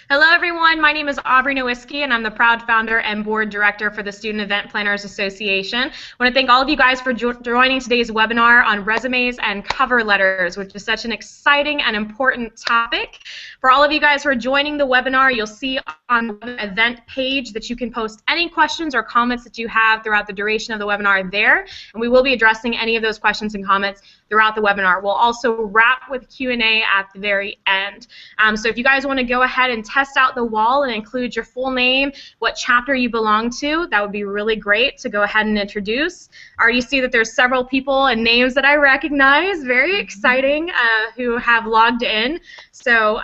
Hello, everyone. My name is Aubrey Nowicki, and I'm the proud founder and board director for the Student Event Planners Association. I want to thank all of you guys for joining today's webinar on resumes and cover letters, which is such an exciting and important topic. For all of you guys who are joining the webinar, you'll see on the event page that you can post any questions or comments that you have throughout the duration of the webinar there, and we will be addressing any of those questions and comments throughout the webinar. We'll also wrap with Q&A at the very end. So if you guys want to go ahead and test out the wall and include your full name, what chapter you belong to, that would be really great to go ahead and introduce. I already see that there's several people and names that I recognize, very exciting, who have logged in. So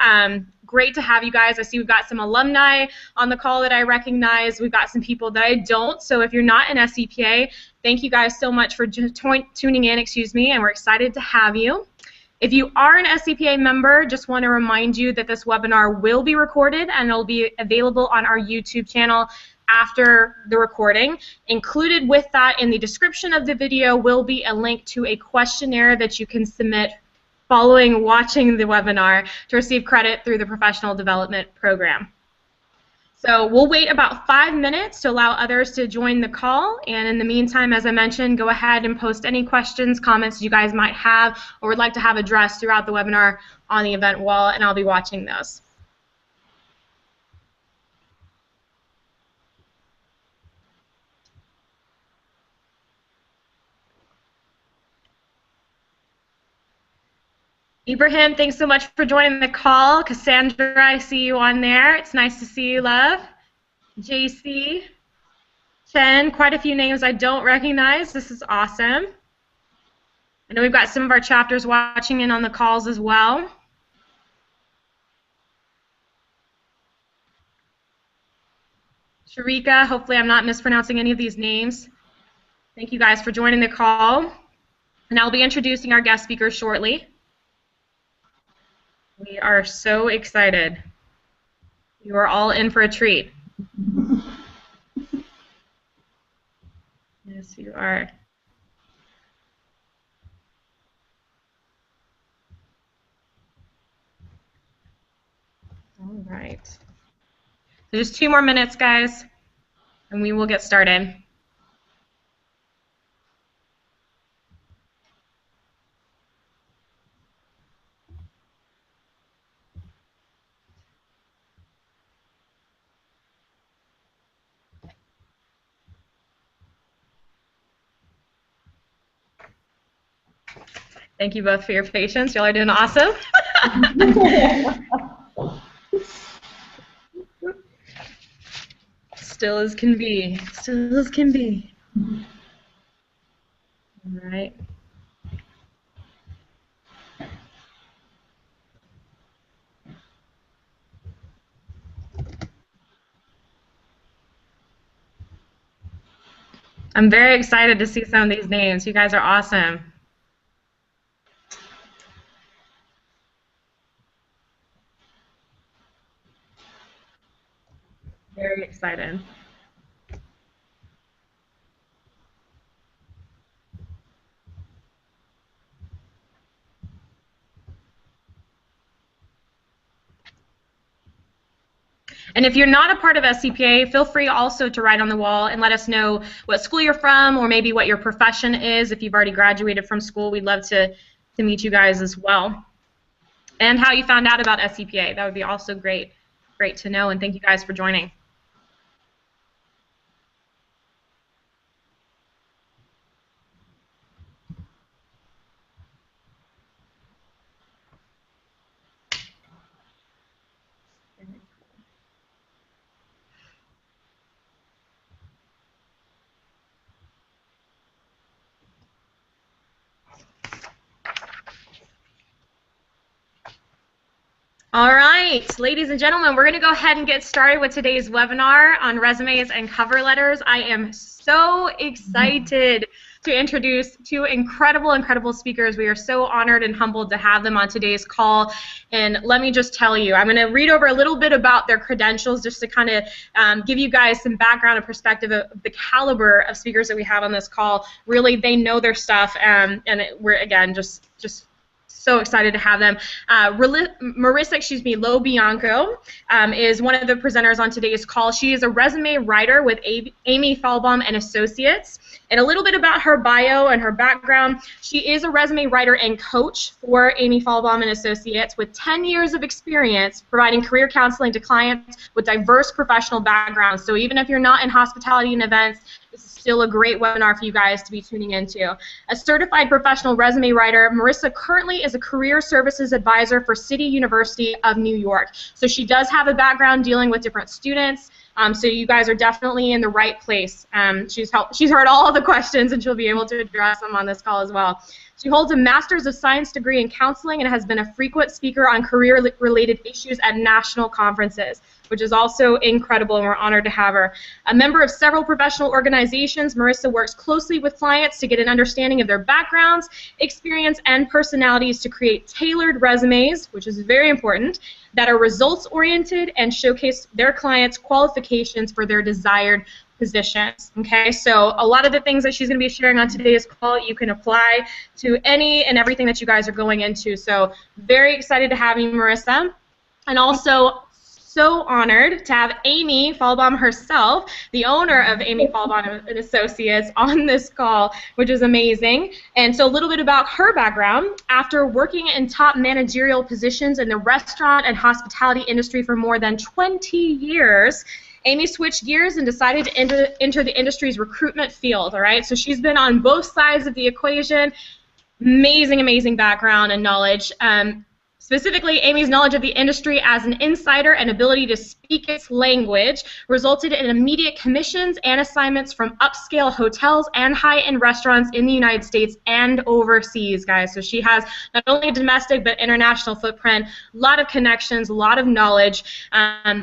great to have you guys. I see we've got some alumni on the call that I recognize. We've got some people that I don't. So if you're not an SCPA, thank you guys so much for tuning in, and we're excited to have you. If you are an SCPA member, just want to remind you that this webinar will be recorded and it'll be available on our YouTube channel after the recording. Included with that in the description of the video will be a link to a questionnaire that you can submit following watching the webinar to receive credit through the Professional Development Program. So we'll wait about 5 minutes to allow others to join the call, and in the meantime, as I mentioned, go ahead and post any questions, comments you guys might have or would like to have addressed throughout the webinar on the event wall, and I'll be watching those. Ibrahim, thanks so much for joining the call. Cassandra, I see you on there. It's nice to see you, love. JC, Chen, quite a few names I don't recognize. This is awesome. I know we've got some of our chapters watching in on the calls as well. Sharika, hopefully I'm not mispronouncing any of these names. Thank you guys for joining the call. And I'll be introducing our guest speakers shortly. We are so excited. You are all in for a treat. Yes, you are. All right. So just 2 more minutes, guys, and we will get started. Thank you both for your patience. Y'all are doing awesome. Still as can be. Still as can be. All right. I'm very excited to see some of these names. You guys are awesome. Very excited. And if you're not a part of SCPA, feel free also to write on the wall and let us know what school you're from or maybe what your profession is. If you've already graduated from school, we'd love to meet you guys as well. And how you found out about SCPA. That would be also great to know, and thank you guys for joining. All right, ladies and gentlemen, we're going to go ahead and get started with today's webinar on resumes and cover letters. I am so excited to introduce 2 incredible speakers. We are so honored and humbled to have them on today's call. And let me just tell you, I'm going to read over a little bit about their credentials just to kind of give you guys some background and perspective of the caliber of speakers that we have on this call. Really, they know their stuff, and we're, again, just so excited to have them. Marissa, Lobianco is one of the presenters on today's call. She is a resume writer with Amy Falbaum and Associates. And a little bit about her bio and her background. She is a resume writer and coach for Amy Falbaum and Associates with 10 years of experience providing career counseling to clients with diverse professional backgrounds. So even if you're not in hospitality and events, this is still a great webinar for you guys to be tuning into. A certified professional resume writer, Marissa currently is a career services advisor for City University of New York. So she does have a background dealing with different students. So you guys are definitely in the right place. She's heard all of the questions, and she'll be able to address them on this call as well. She holds a Master's of Science degree in counseling and has been a frequent speaker on career-related issues at national conferences, which is also incredible, and we're honored to have her. A member of several professional organizations, Marissa works closely with clients to get an understanding of their backgrounds, experience, and personalities to create tailored resumes, which is very important, that are results-oriented and showcase their clients' qualifications for their desired positions. Okay, so a lot of the things that she's going to be sharing on today's call, you can apply to any and everything that you guys are going into. So very excited to have you, Marissa. And also so honored to have Amy Falbaum herself, the owner of Amy Falbaum and Associates, on this call, which is amazing. And so a little bit about her background. After working in top managerial positions in the restaurant and hospitality industry for more than 20 years, Amy switched gears and decided to enter the industry's recruitment field, all right? So she's been on both sides of the equation. Amazing, amazing background and knowledge. Specifically, Amy's knowledge of the industry as an insider and ability to speak its language resulted in immediate commissions and assignments from upscale hotels and high-end restaurants in the United States and overseas, guys. So she has not only a domestic but international footprint, a lot of connections, a lot of knowledge.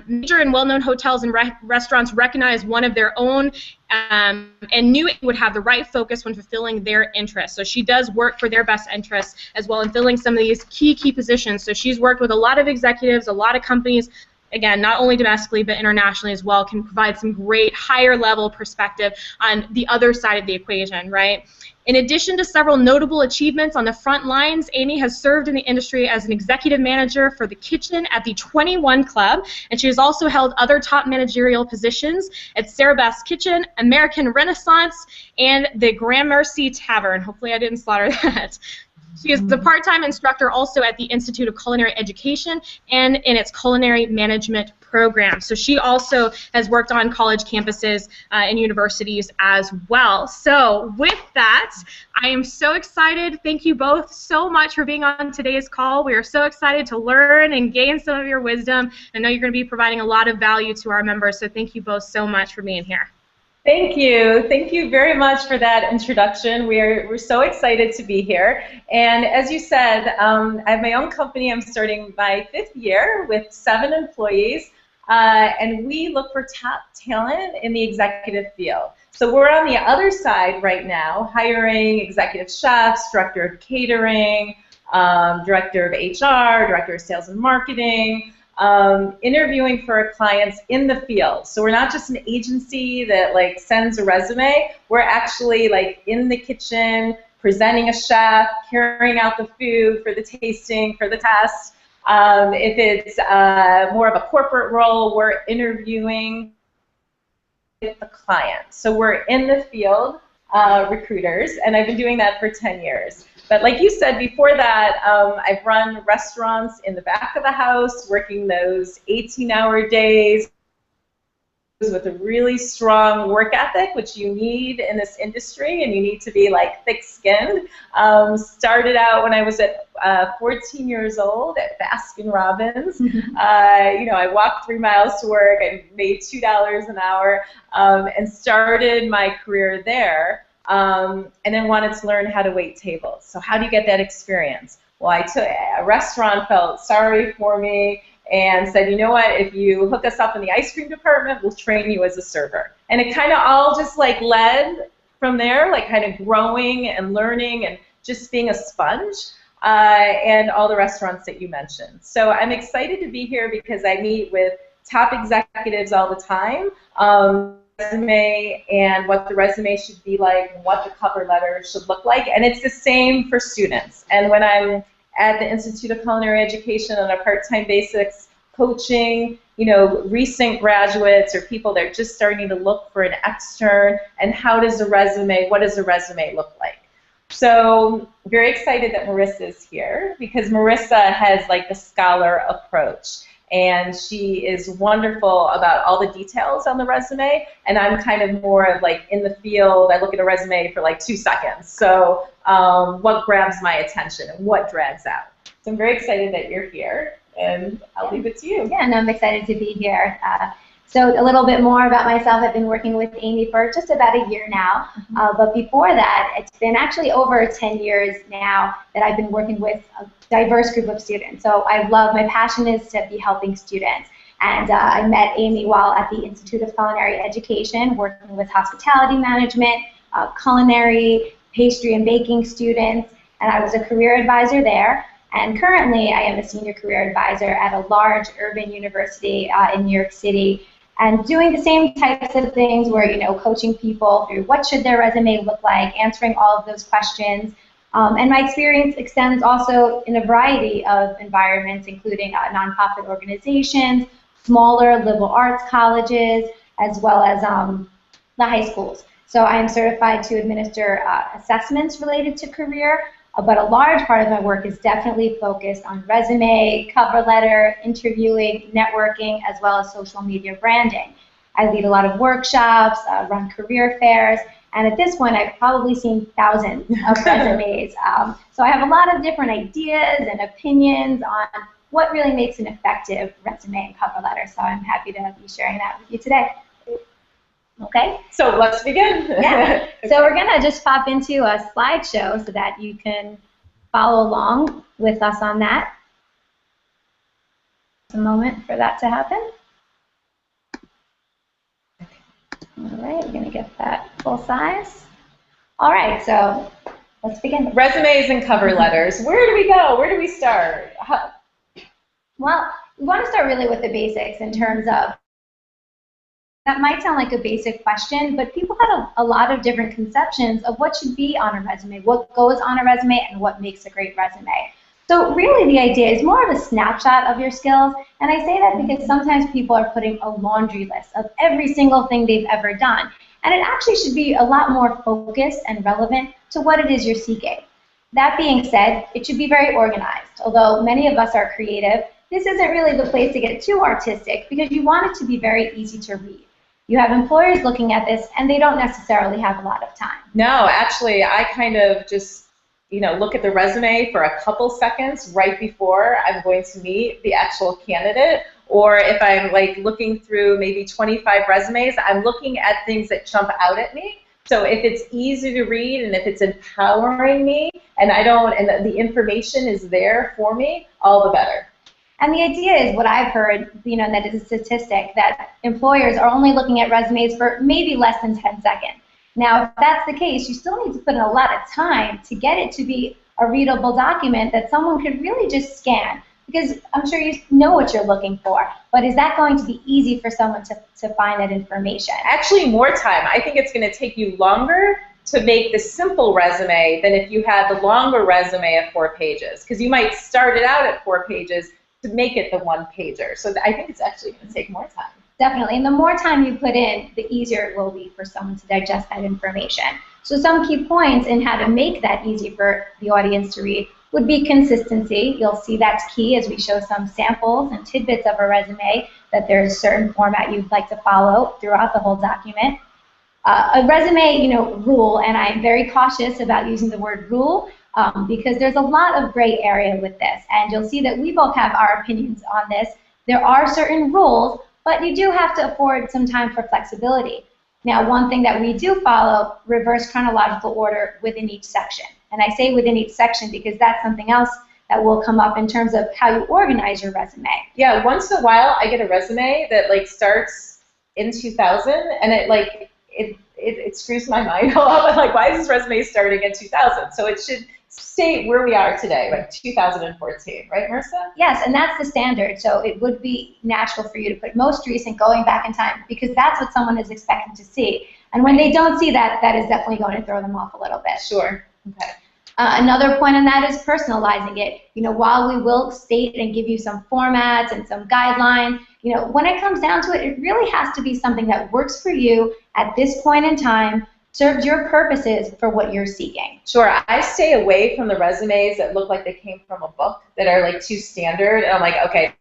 Major and well-known hotels and restaurants recognize one of their own and knew it would have the right focus when fulfilling their interests. So she does work for their best interests as well in filling some of these key positions. So she's worked with a lot of executives, a lot of companies, again, not only domestically but internationally as well, can provide some great higher level perspective on the other side of the equation, right? In addition to several notable achievements on the front lines, Amy has served in the industry as an executive manager for the kitchen at the 21 Club, and she has also held other top managerial positions at Sarah Beth's Kitchen, American Renaissance, and the Gramercy Tavern. Hopefully I didn't slaughter that. She is the part-time instructor also at the Institute of Culinary Education and in its culinary management program. So she also has worked on college campuses and universities as well. So with that, I am so excited. Thank you both so much for being on today's call. We are so excited to learn and gain some of your wisdom. I know you're going to be providing a lot of value to our members, so thank you both so much for being here. Thank you. Thank you very much for that introduction. We're so excited to be here. And as you said, I have my own company. I'm starting my 5th year with 7 employees, and we look for top talent in the executive field. So we're on the other side right now, hiring executive chefs, director of catering, director of HR, director of sales and marketing, interviewing for our clients in the field. So we're not just an agency that like sends a resume. We're actually like in the kitchen, presenting a chef, carrying out the food for the tasting, for the test. If it's more of a corporate role, we're interviewing with the client. So we're in the field recruiters, and I've been doing that for 10 years. But like you said, before that, I've run restaurants in the back of the house, working those 18-hour days with a really strong work ethic, which you need in this industry, and you need to be like thick-skinned. Started out when I was at 14 years old at Baskin-Robbins. You know, I walked 3 miles to work. I made $2 an hour, and started my career there. And then wanted to learn how to wait tables. So how do you get that experience? Well, a restaurant felt sorry for me and said, you know what, if you hook us up in the ice cream department, we'll train you as a server. And it kind of all just like led from there, like kind of growing and learning and just being a sponge, and all the restaurants that you mentioned. So I'm excited to be here because I meet with top executives all the time. Resume and what the resume should be like and what the cover letter should look like, and it's the same for students. And when I'm at the Institute of Culinary Education on a part-time basis, coaching, recent graduates or people that are just starting to look for an extern, and what does a resume look like? So very excited that Marissa is here, because Marissa has like the scholar approach, and she is wonderful about all the details on the resume, and I'm kind of more of like in the field. I look at a resume for like 2 seconds. So what grabs my attention and what drags out. So I'm very excited that you're here, and I'll leave it to you. Yeah, and I'm excited to be here. So a little bit more about myself. I've been working with Amy for just about a year now, but before that, it's been actually over 10 years now that I've been working with a diverse group of students. So my passion is to be helping students. And I met Amy while at the Institute of Culinary Education, working with hospitality management, culinary, pastry and baking students, and I was a career advisor there. And currently, I am a senior career advisor at a large urban university in New York City, and doing the same types of things where, coaching people through what should their resume look like, answering all of those questions. And my experience extends also in a variety of environments, including nonprofit organizations, smaller liberal arts colleges, as well as the high schools. So I am certified to administer assessments related to career, but a large part of my work is definitely focused on resume, cover letter, interviewing, networking, as well as social media branding. I lead a lot of workshops, run career fairs, and at this point I've probably seen thousands of resumes. So I have a lot of different ideas and opinions on what really makes an effective resume and cover letter, so I'm happy to be sharing that with you today. Okay? So let's begin. Yeah. So we're going to just pop into a slideshow so that you can follow along with us on that. Just a moment for that to happen. All right, we're going to get that full size. All right, so let's begin. Resumes and cover letters. Where do we go? Where do we start? Well, we want to start really with the basics in terms of, that might sound like a basic question, but people have a lot of different conceptions of what should be on a resume, what goes on a resume, and what makes a great resume. So really the idea is more of a snapshot of your skills, and I say that because sometimes people are putting a laundry list of every single thing they've ever done, and it actually should be a lot more focused and relevant to what it is you're seeking. That being said, it should be very organized. Although many of us are creative, this isn't really the place to get too artistic because you want it to be very easy to read. You have employers looking at this, and they don't necessarily have a lot of time. No, actually, I kind of just, look at the resume for a couple seconds right before I'm going to meet the actual candidate. Or if I'm like looking through maybe 25 resumes, I'm looking at things that jump out at me. So if it's easy to read and if it's empowering me, and the information is there for me, all the better. And the idea is what I've heard, that is a statistic, that employers are only looking at resumes for maybe less than 10 seconds. Now, if that's the case, you still need to put in a lot of time to get it to be a readable document that someone could really just scan. Because I'm sure you know what you're looking for, but is that going to be easy for someone to find that information? Actually, more time. I think it's going to take you longer to make the simple resume than if you had the longer resume of 4 pages. Because you might start it out at 4 pages, to make it the 1-pager. So I think it's actually going to take more time. Definitely, and the more time you put in, the easier it will be for someone to digest that information. So some key points in how to make that easy for the audience to read would be consistency. You'll see that's key as we show some samples and tidbits of a resume, that there's a certain format you'd like to follow throughout the whole document. A resume, rule, and I'm very cautious about using the word rule, because there's a lot of gray area with this, and you'll see that we both have our opinions on this. There are certain rules, but you do have to afford some time for flexibility. Now, one thing that we do follow, reverse chronological order within each section. And I say within each section because that's something else that will come up in terms of how you organize your resume. Yeah, once in a while I get a resume that starts in 2000, and it screws my mind a lot. I'm like, why is this resume starting in 2000? So it should state where we are today, like 2014, right, Marissa? Yes, and that's the standard. So it would be natural for you to put most recent, going back in time, because that's what someone is expecting to see. And when they don't see that, that is definitely going to throw them off a little bit. Sure. Okay. Another point on that is personalizing it. While we will state and give you some formats and some guidelines, when it comes down to it, it really has to be something that works for you at this point in time, serves your purposes for what you're seeking. Sure. I stay away from the resumes that look like they came from a book, that are like too standard. And I'm like, okay,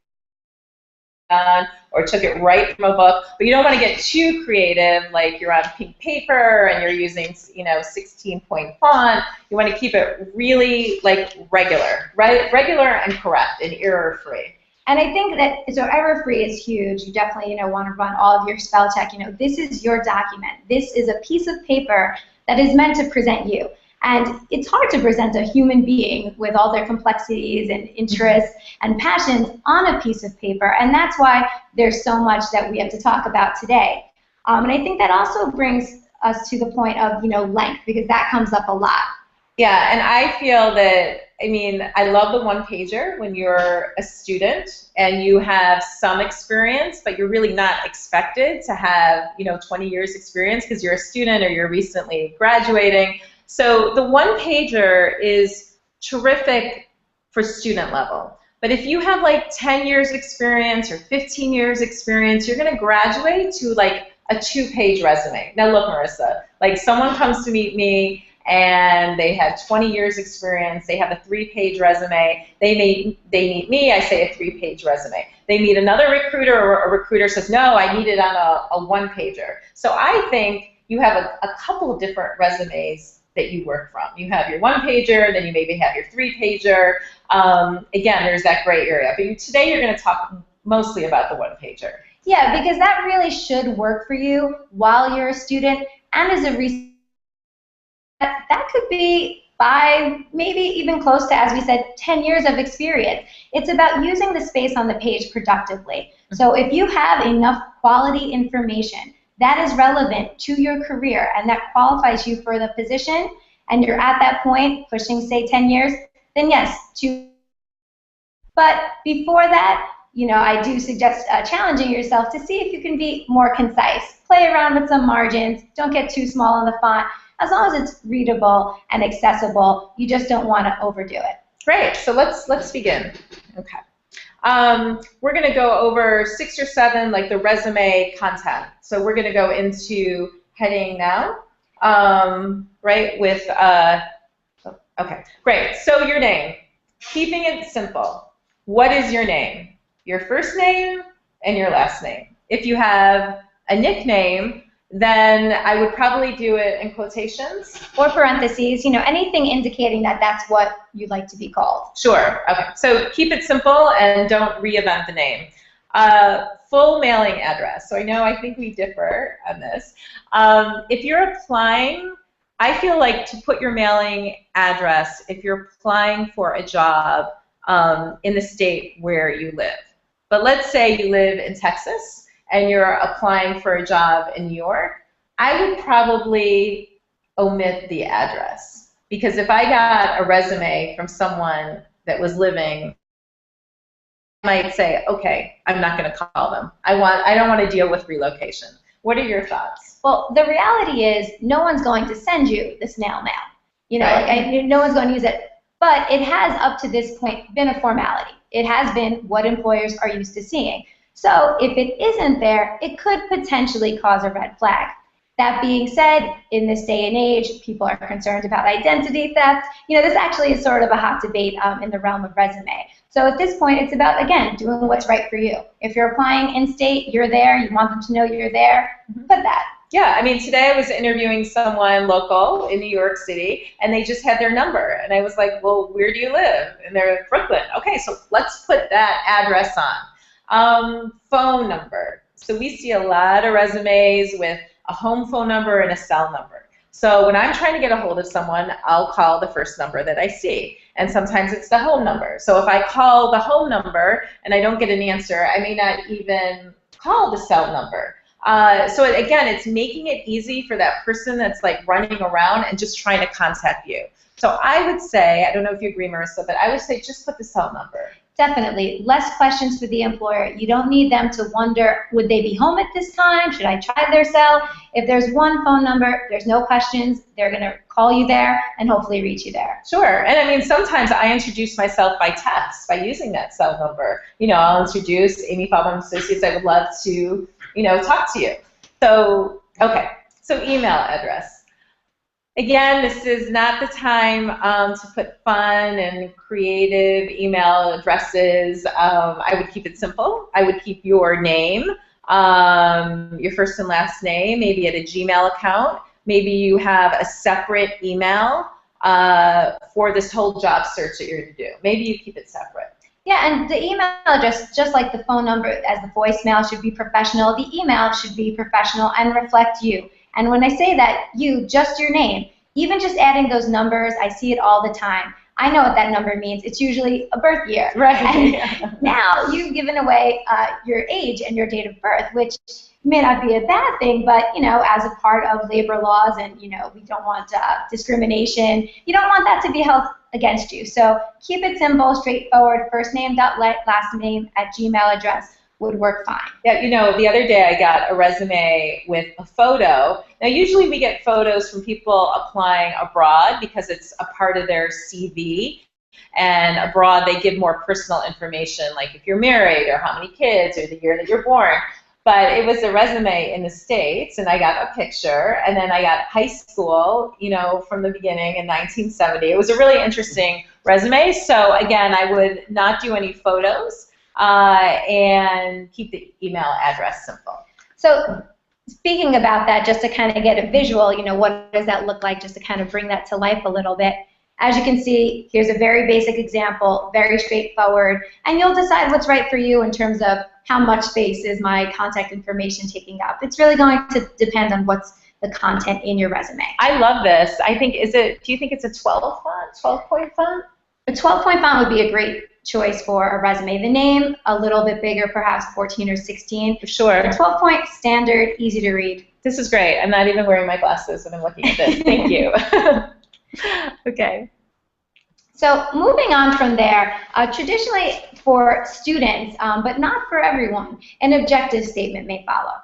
or took it right from a book, but you don't want to get too creative, like you're on pink paper and you're using 16-point font. You want to keep it really like regular, right? Regular and correct and error-free. And I think that, so error-free is huge. You definitely want to run all of your spell check. This is your document. This is a piece of paper that is meant to present you. And it's hard to present a human being with all their complexities and interests and passions on a piece of paper. And that's why there's so much that we have to talk about today. And I think that also brings us to the point of, length, because that comes up a lot. Yeah, and I feel that, I love the one-pager when you're a student and you have some experience, but you're really not expected to have, 20 years experience because you're a student or you're recently graduating. So the one-pager is terrific for student level. But if you have like 10 years experience or 15 years experience, you're going to graduate to like a 2-page resume. Now look, Marissa, like someone comes to meet me and they have 20 years experience, they have a 3-page resume, they meet me, I say a 3-page resume. They meet another recruiter, or a recruiter says, no, I need it on a 1-pager. So I think you have a couple of different resumes that you work from. You have your 1-pager, then you maybe have your 3-pager. Again, there's that gray area. But today you're going to talk mostly about the 1-pager. Yeah, because that really should work for you while you're a student, and as a researcher, that could be 5, maybe even close to, as we said, 10 years of experience. It's about using the space on the page productively. So if you have enough quality information that is relevant to your career and that qualifies you for the position, and you're at that point pushing, say, 10 years, then yes, but before that, I do suggest challenging yourself to see if you can be more concise. Play around with some margins. Don't get too small on the font. As long as it's readable and accessible, you just don't want to overdo it. Great. So let's begin. Okay. We're going to go over 6 or 7, like the resume content. So we're going to go into heading now, right, with, okay, great. So your name, keeping it simple. What is your name? Your first name and your last name. If you have a nickname, then I would probably do it in quotations. Or parentheses, anything indicating that that's what you'd like to be called. Sure, okay. So keep it simple and don't reinvent the name. Full mailing address. So I think we differ on this. If you're applying, I feel like to put your mailing address if you're applying for a job in the state where you live. But let's say you live in Texas and you're applying for a job in New York, I would probably omit the address. Because if I got a resume from someone that was living, I might say, okay, I'm not going to call them. I don't want to deal with relocation. What are your thoughts? Well, the reality is no one's going to send you the snail mail. Right. No one's going to use it. But it has, up to this point, been a formality. It has been what employers are used to seeing. So if it isn't there, it could potentially cause a red flag. That being said, in this day and age, people are concerned about identity theft. This actually is sort of a hot debate in the realm of resume. So at this point, it's about, again, doing what's right for you. If you're applying in-state, you're there, you want them to know you're there, put that. Yeah, today I was interviewing someone local in New York City, and they just had their number. And I was like, well, where do you live? And they're in Brooklyn. Okay, so let's put that address on. Phone number. So we see a lot of resumes with a home phone number and a cell number. So when I'm trying to get a hold of someone, I'll call the first number that I see. And sometimes it's the home number. So if I call the home number and I don't get an answer, I may not even call the cell number. So again, it's making it easy for that person that's like running around and just trying to contact you. So I would say, I don't know if you agree, Marissa, but I would say just put the cell number. definitely less questions for the employer. You don't need them to wonder, would they be home at this time? Should I try their cell? If there's one phone number, there's no questions. They're going to call you there and hopefully reach you there. Sure. And I mean, sometimes I introduce myself by text by using that cell number. You know, I'll introduce Amy Fabum Associates. I would love to, you know, talk to you. So, okay. So email address. Again, this is not the time to put fun and creative email addresses. I would keep it simple. I would keep your name, your first and last name, maybe at a Gmail account. Maybe you have a separate email for this whole job search that you're going to do. Maybe you keep it separate. Yeah, and the email address, just like the phone number as the voicemail should be professional, the email should be professional and reflect you. And when I say that, you, just your name, even just adding those numbers, I see it all the time. I know what that number means. It's usually a birth year. Right. And now you've given away your age and your date of birth, which may not be a bad thing, but, you know, as a part of labor laws and, you know, we don't want discrimination. You don't want that to be held against you. So keep it simple, straightforward, first name, last name at Gmail address would work fine. Yeah, you know, the other day I got a resume with a photo. Now, usually we get photos from people applying abroad because it's a part of their CV. And abroad, they give more personal information, like if you're married or how many kids or the year that you're born. But it was a resume in the States, and I got a picture, and then I got high school, you know, from the beginning in 1970. It was a really interesting resume. So, again, I would not do any photos. And keep the email address simple. So speaking about that, just to kind of get a visual, you know, what does that look like, just to kind of bring that to life a little bit. As you can see, here's a very basic example, very straightforward, and you'll decide what's right for you in terms of how much space is my contact information taking up. It's really going to depend on what's the content in your resume. I love this. I think, do you think it's a 12-point font? A 12-point font would be a great choice for a resume. The name, a little bit bigger, perhaps 14 or 16. Sure. A 12-point standard, easy to read. This is great. I'm not even wearing my glasses when I'm looking at this. Thank you. Okay. So moving on from there, traditionally for students, but not for everyone, an objective statement may follow.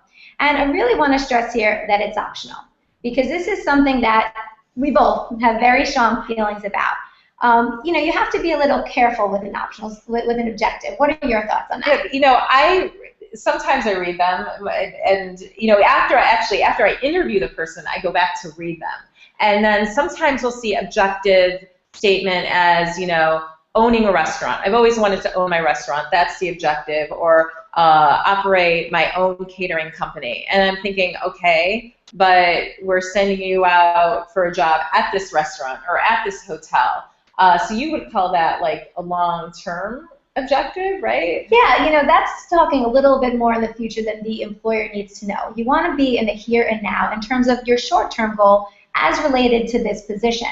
And I really want to stress here that it's optional, because this is something that we both have very strong feelings about. You know, you have to be a little careful with an optional, with an objective. What are your thoughts on that? You know, sometimes I read them, and you know, after I interview the person, I go back to read them, and then sometimes we'll see objective statement as, you know, owning a restaurant. I've always wanted to own my restaurant. That's the objective, or operate my own catering company. And I'm thinking, okay, but we're sending you out for a job at this restaurant or at this hotel. So you would call that like a long-term objective, right? Yeah, you know, that's talking a little bit more in the future than the employer needs to know. You want to be in the here and now in terms of your short-term goal as related to this position.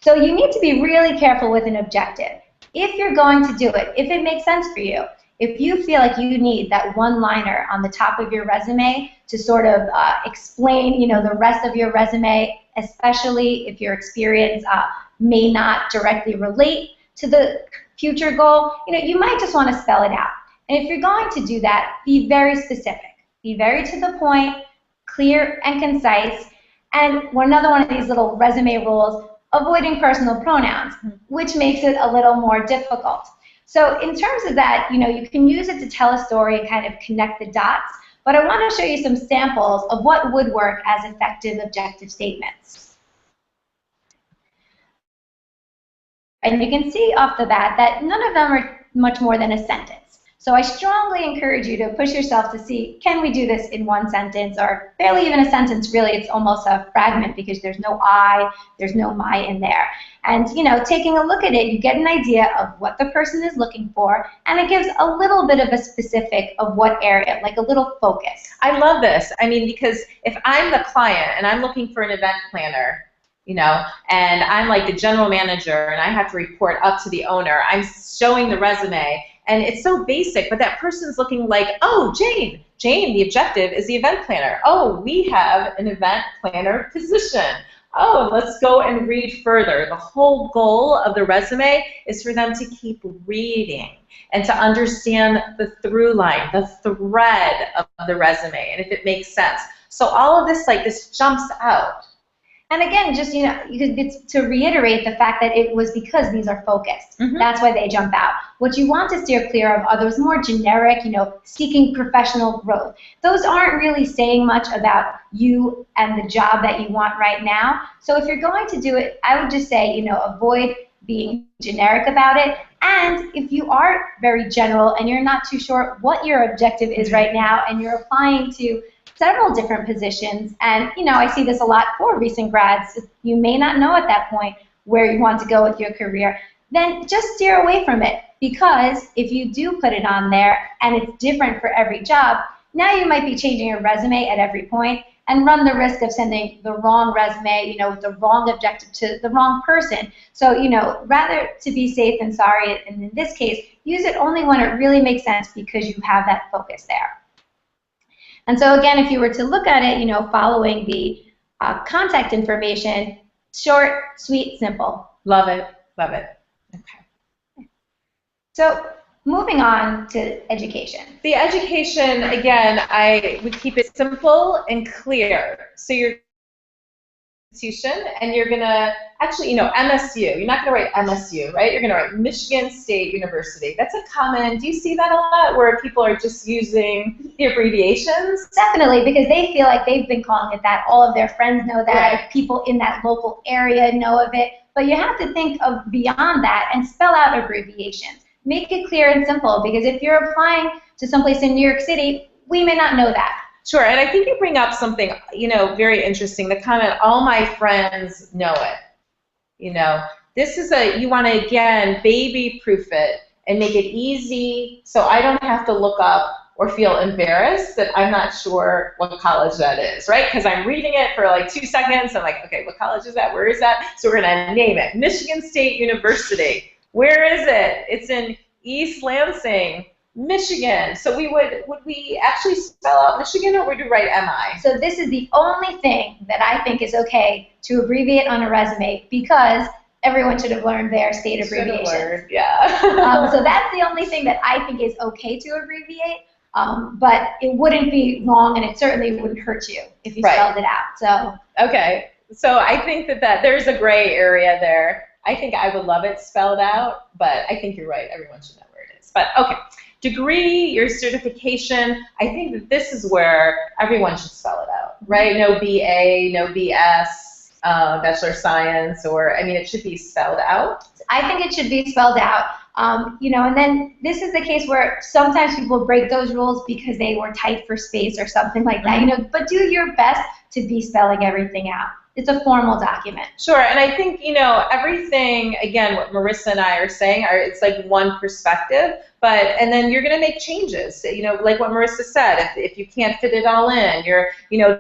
So you need to be really careful with an objective. If you're going to do it, if it makes sense for you, if you feel like you need that one-liner on the top of your resume to sort of explain, you know, the rest of your resume, especially if your experience may not directly relate to the future goal, you know, you might just want to spell it out. And if you're going to do that, be very specific. Be very to the point, clear and concise. And another one of these little resume rules, avoiding personal pronouns, which makes it a little more difficult. So in terms of that, you know, you can use it to tell a story and kind of connect the dots, but I want to show you some samples of what would work as effective objective statements. And you can see off the bat that none of them are much more than a sentence. So I strongly encourage you to push yourself to see, can we do this in one sentence, or barely even a sentence, really, it's almost a fragment because there's no I, there's no my in there. And, you know, taking a look at it, you get an idea of what the person is looking for, and it gives a little bit of a specific of what area, like a little focus. I love this. I mean, because if I'm the client and I'm looking for an event planner, you know, and I'm like the general manager and I have to report up to the owner, I'm showing the resume, and it's so basic, but that person's looking like, oh, Jane, the objective is the event planner. Oh, we have an event planner position. oh, let's go and read further. The whole goal of the resume is for them to keep reading and to understand the through line, the thread of the resume, and if it makes sense. So all of this, like, this jumps out. And again, just, it's to reiterate the fact that it was because these are focused. Mm-hmm. That's why they jump out. What you want to steer clear of are those more generic, seeking professional growth. Those aren't really saying much about you and the job that you want right now. So if you're going to do it, I would just say, avoid being generic about it. And if you are very general and you're not too sure what your objective is right now and you're applying to several different positions, and I see this a lot for recent grads, you may not know at that point where you want to go with your career, then just steer away from it, because if you do put it on there and it's different for every job, now you might be changing your resume at every point and run the risk of sending the wrong resume, with the wrong objective to the wrong person. So, rather to be safe than sorry, and in this case, use it only when it really makes sense because you have that focus there. And so again, if you were to look at it, following the contact information, short, sweet, simple. Love it, love it. Okay. So moving on to education. The education, again, I would keep it simple and clear. So you're institution, and you're gonna actually, MSU. You're not gonna write MSU, right? You're gonna write Michigan State University. That's a common. Do you see that a lot, where people are just using the abbreviations? Definitely, because they feel like they've been calling it that. All of their friends know that. Right. People in that local area know of it. But you have to think of beyond that and spell out abbreviations. Make it clear and simple, because if you're applying to someplace in New York City, we may not know that. Sure, and I think you bring up something, very interesting. The comment, all my friends know it. This is you want to, again, baby-proof it and make it easy so I don't have to look up or feel embarrassed that I'm not sure what college that is, right? Because I'm reading it for like 2 seconds. I'm like, okay, what college is that? Where is that? So we're going to name it. Michigan State University. Where is it? It's in East Lansing, Michigan. So would we actually spell out Michigan, or would we write MI? So this is the only thing that I think is okay to abbreviate on a resume, because everyone should have learned their state abbreviations. Yeah. So that's the only thing that I think is okay to abbreviate, but it wouldn't be wrong, and it certainly wouldn't hurt you if you spelled it out. So okay. So I think that there's a gray area there. I think I would love it spelled out, but I think you're right. Everyone should know where it is. But okay. Degree, your certification, I think that this is where everyone should spell it out, right? No BA, no BS, Bachelor of Science, it should be spelled out. I think it should be spelled out. And then this is the case where sometimes people break those rules because they were tight for space or something like that, but do your best to be spelling everything out. It's a formal document. Sure, and I think, everything, again, what Marissa and I are saying, it's like one perspective, and then you're going to make changes, like what Marissa said, if you can't fit it all in,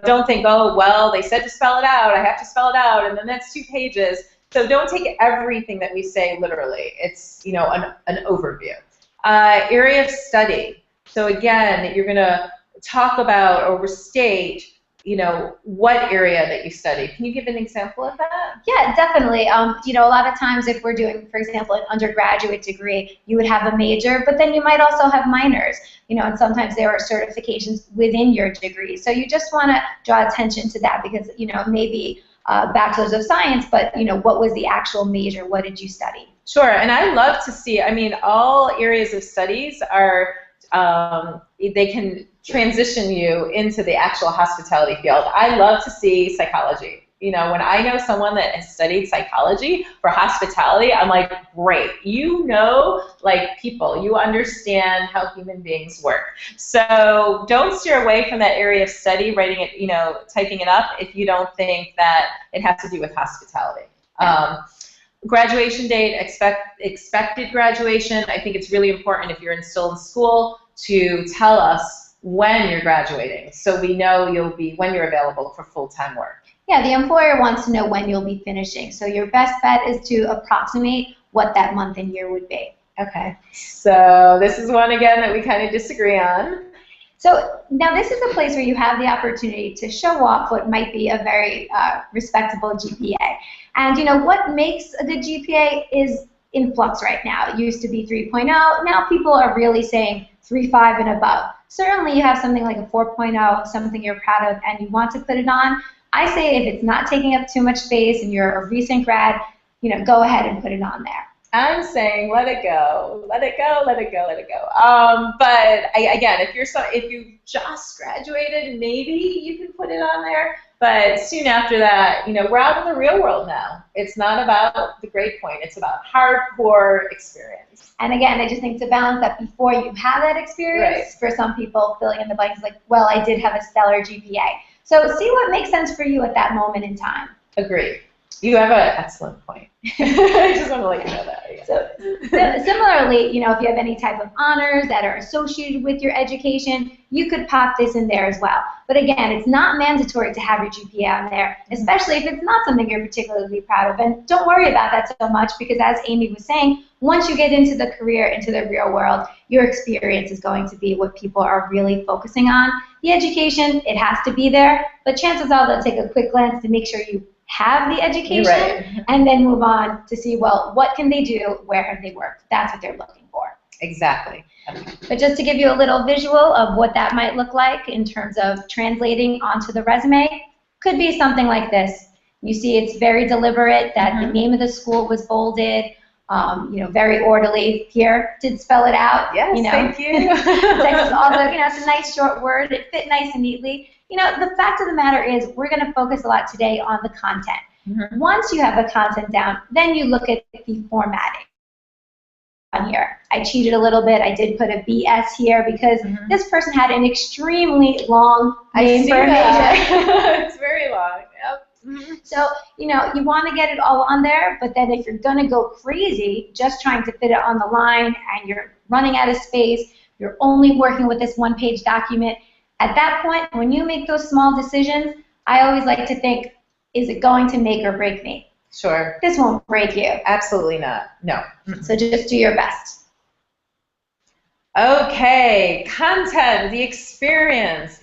don't think, oh, well, they said to spell it out, I have to spell it out, and then that's 2 pages. So don't take everything that we say literally. It's, an overview. Area of study. So again, you're going to talk about or restate what area that you study. Can you give an example of that? Yeah, definitely. A lot of times if we're doing, for example, an undergraduate degree, you would have a major, but then you might also have minors, and sometimes there are certifications within your degree. So you just want to draw attention to that, because, maybe bachelor's of science, but, what was the actual major? What did you study? Sure, and I love to see, all areas of studies are, they can transition you into the actual hospitality field. I love to see psychology. When I know someone that has studied psychology for hospitality, I'm like, great. Like people, you understand how human beings work. So don't steer away from that area of study, writing it, typing it up, if you don't think that it has to do with hospitality. Graduation date, expected graduation. I think it's really important if you're still in school to tell us when you're graduating, so we know when you're available for full-time work. Yeah, the employer wants to know when you'll be finishing, so your best bet is to approximate what that month and year would be. Okay, so this is one again that we kind of disagree on. So now this is a place where you have the opportunity to show off what might be a very respectable GPA. And you know what makes a good GPA is in flux right now. It used to be 3.0. Now people are really saying 3.5 and above. Certainly you have something like a 4.0, something you're proud of and you want to put it on. I say if it's not taking up too much space and you're a recent grad, you know, go ahead and put it on there. I'm saying let it go, let it go, let it go, let it go. But again, if you just graduated, maybe you can put it on there. But soon after that, you know, we're out in the real world now. It's not about the grade point. It's about hardcore experience. And again, I just think to balance that before you have that experience, right. For some people, filling in the blanks like, well, I did have a stellar GPA. So see what makes sense for you at that moment in time. Agreed. You have an excellent point. I just want to let you know that. Yeah. So similarly, you know, if you have any type of honors that are associated with your education, you could pop this in there as well. But again, it's not mandatory to have your GPA on there, especially if it's not something you're particularly proud of. And don't worry about that so much because as Amy was saying, once you get into the career, into the real world, your experience is going to be what people are really focusing on. The education, it has to be there, but chances are they'll take a quick glance to make sure you have the education, right. And then move on to see, well, what can they do? Where have they worked? That's what they're looking for. Exactly. But just to give you a little visual of what that might look like in terms of translating onto the resume, could be something like this. You see it's very deliberate that the name of the school was bolded, you know, very orderly. Here, did spell it out. Yes, you know. thank you. Texas also, you know, it's a nice short word. It fit nice and neatly. You know, the fact of the matter is we're going to focus a lot today on the content. Once you have the content down, then you look at the formatting. On here, I cheated a little bit. I did put a BS here because this person had an extremely long name for a major. It's very long. Yep. So, you know, you want to get it all on there, but then if you're going to go crazy just trying to fit it on the line and you're running out of space, you're only working with this one-page document, at that point, when you make those small decisions, I always like to think, is it going to make or break me? Sure. This won't break you. Absolutely not. No. So just do your best. Okay, content, the experience.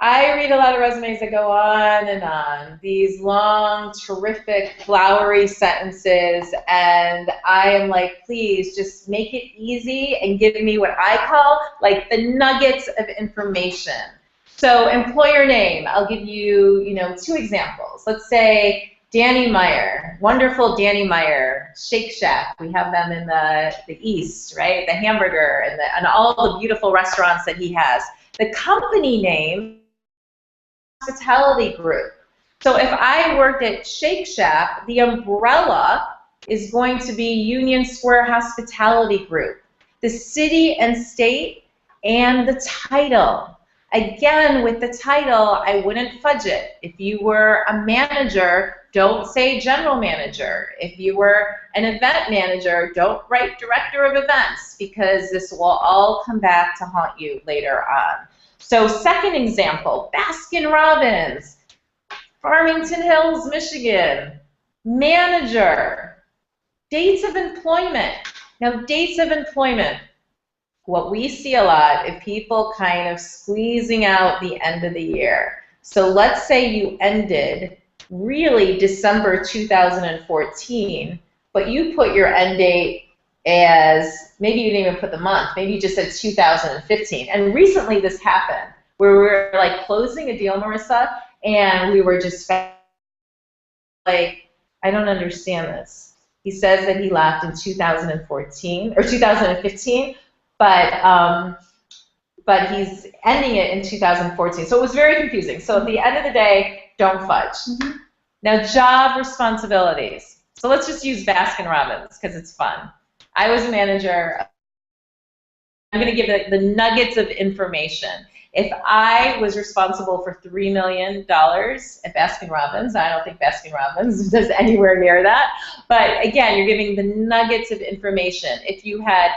I read a lot of resumes that go on and on, these long, terrific, flowery sentences, and I am like, please just make it easy and give me what I call like the nuggets of information. So employer name, I'll give you, you know, 2 examples. Let's say Danny Meyer, wonderful Danny Meyer, Shake Shack. We have them in the East, right? The hamburger and all the beautiful restaurants that he has. The company name, Hospitality Group. So if I worked at Shake Shack, the umbrella is going to be Union Square Hospitality Group. The city and state and the title. Again, with the title, I wouldn't fudge it. If you were a manager, don't say general manager. If you were an event manager, don't write director of events because this will all come back to haunt you later on. So second example, Baskin-Robbins, Farmington Hills, Michigan, manager, dates of employment. Now, dates of employment, what we see a lot is people kind of squeezing out the end of the year. So let's say you ended really December 2014, but you put your end date as, maybe you didn't even put the month, maybe you just said 2015. And recently this happened where we were like closing a deal, Marissa, and we were just like, I don't understand this. He says that he left in 2014 or 2015, but he's ending it in 2014. So it was very confusing. So at the end of the day, don't fudge. Now, job responsibilities. So let's just use Baskin-Robbins because it's fun. I was a manager. I'm going to give the nuggets of information. If I was responsible for $3 million at Baskin-Robbins, I don't think Baskin-Robbins does anywhere near that. But again, you're giving the nuggets of information. If you had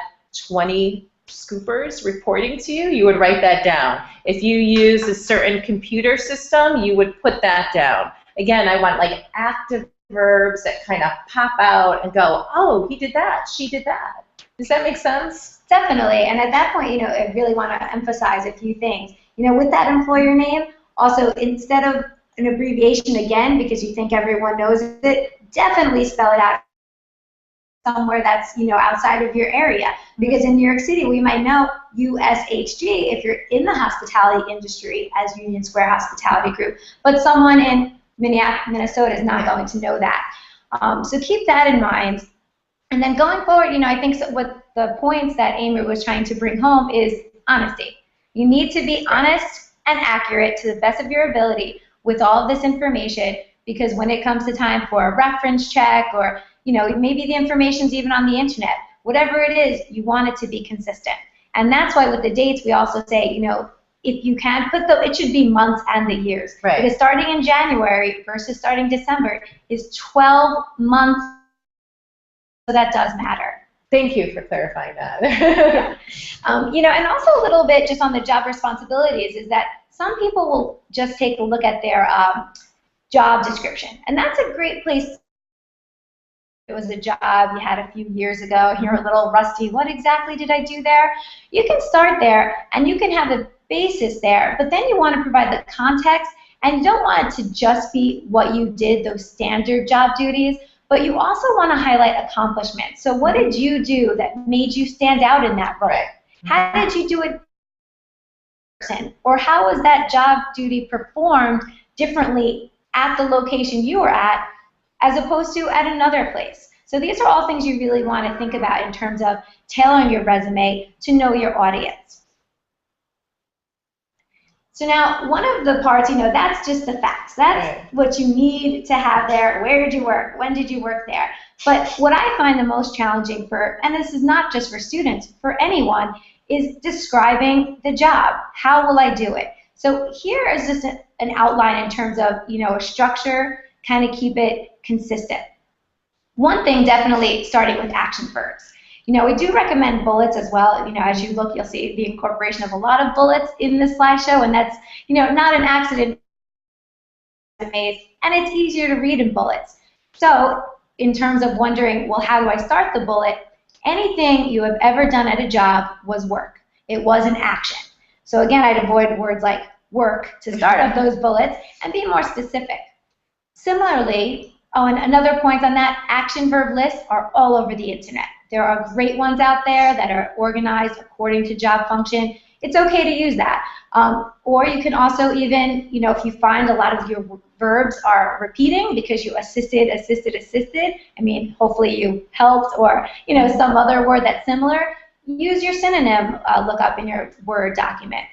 20 scoopers reporting to you, you would write that down. If you use a certain computer system, you would put that down. Again, I want like active verbs that kind of pop out and go, oh, he did that, she did that. Does that make sense? Definitely. And at that point, I really want to emphasize a few things. With that employer name, also instead of an abbreviation again, because you think everyone knows it, definitely spell it out somewhere that's outside of your area, because in New York City we might know USHG if you're in the hospitality industry as Union Square Hospitality Group, but someone in Minnesota is not going to know that. So keep that in mind. And then going forward, I think what the points that Amy was trying to bring home is honesty. You need to be honest and accurate to the best of your ability with all of this information, because when it comes to time for a reference check, or maybe the information's even on the internet, whatever it is, you want it to be consistent. And that's why with the dates, we also say, if you can put it should be months and the years. Right. Because starting in January versus starting December is 12 months, so that does matter. Thank you for clarifying that. And also a little bit just on the job responsibilities is that some people will just take a look at their job description, and that's a great place. It was a job you had a few years ago, you're a little rusty, what exactly did I do there? You can start there, and you can have a basis there, but then you want to provide the context, and you don't want it to just be what you did, those standard job duties, but you also want to highlight accomplishments. So what did you do that made you stand out in that role? Right. How did you do it? Or how was that job duty performed differently at the location you were at as opposed to at another place? So these are all things you really want to think about in terms of tailoring your resume to know your audience. So now, one of the parts, that's just the facts. That's what you need to have there. Where did you work? When did you work there? But what I find the most challenging and this is not just for students, for anyone, is describing the job. How will I do it? So here is just an outline in terms of, a structure, kind of keep it consistent. One thing, definitely starting with action verbs. We do recommend bullets as well. As you look, you'll see the incorporation of a lot of bullets in this slideshow, and that's, not an accident. And it's easier to read in bullets. So in terms of wondering, well, how do I start the bullet? Anything you have ever done at a job was work. It was an action. So again, I'd avoid words like work to start up those bullets and be more specific. Similarly, and another point on that, action verb lists are all over the internet. There are great ones out there that are organized according to job function. It's okay to use that. Or you can also even, if you find a lot of your verbs are repeating because you assisted, hopefully you helped, or, some other word that's similar, use your synonym lookup in your Word document.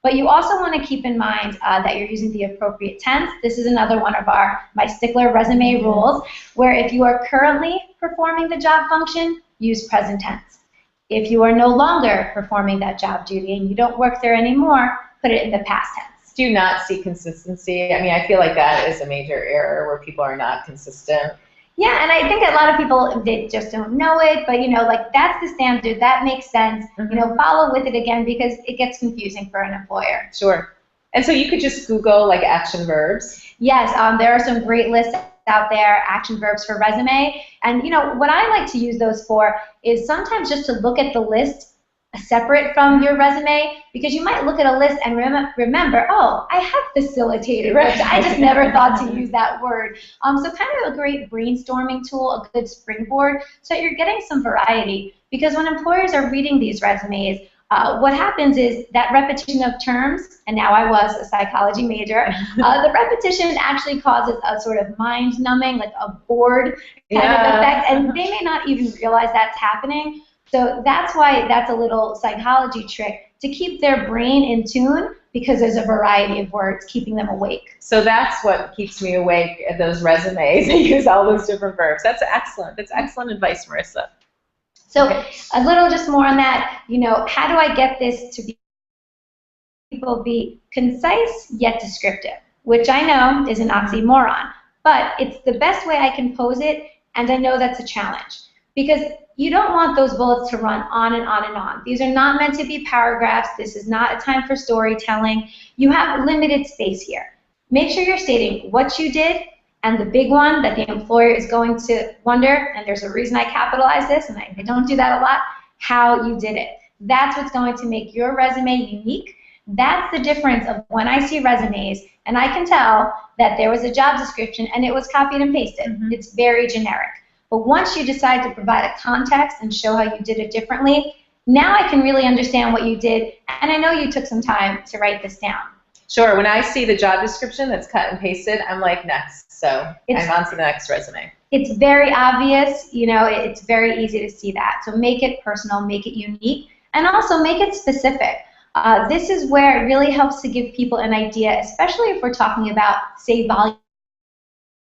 But you also want to keep in mind that you're using the appropriate tense. This is another one of my stickler resume rules, where if you are currently performing the job function, use present tense. If you are no longer performing that job duty and you don't work there anymore, put it in the past tense. Do not see consistency. I feel like that is a major error where people are not consistent. Yeah, and I think a lot of people, they just don't know it, but that's the standard, that makes sense. Follow with it again, because it gets confusing for an employer. Sure. And so you could just Google action verbs. Yes, there are some great lists out there, action verbs for resume. And what I like to use those for is sometimes just to look at the list separate from your resume, because you might look at a list and remember, oh, I have facilitated, which I just never thought to use that word. So kind of a great brainstorming tool, a good springboard, so you're getting some variety. Because when employers are reading these resumes, what happens is that repetition of terms, and now I was a psychology major, the repetition actually causes a sort of mind-numbing, like a bored kind of effect, and they may not even realize that's happening. So that's why that's a little psychology trick to keep their brain in tune, because there's a variety of words keeping them awake. So that's what keeps me awake at those resumes. I use all those different verbs. That's excellent. That's excellent advice, Marissa. So a little just more on that, how do I get this to be concise yet descriptive, which I know is an oxymoron, but it's the best way I can pose it, and I know that's a challenge. Because you don't want those bullets to run on and on and on. These are not meant to be paragraphs. This is not a time for storytelling. You have limited space here. Make sure you're stating what you did, and the big one that the employer is going to wonder, and there's a reason I capitalize this, and I don't do that a lot, how you did it. That's what's going to make your resume unique. That's the difference of when I see resumes and I can tell that there was a job description and it was copied and pasted. It's very generic. But once you decide to provide a context and show how you did it differently, now I can really understand what you did, and I know you took some time to write this down. Sure. When I see the job description that's cut and pasted, I'm like, next. So I'm on to the next resume. It's very obvious. You know, it's very easy to see that. So make it personal, make it unique, and also make it specific. This is where it really helps to give people an idea, especially if we're talking about, say, volume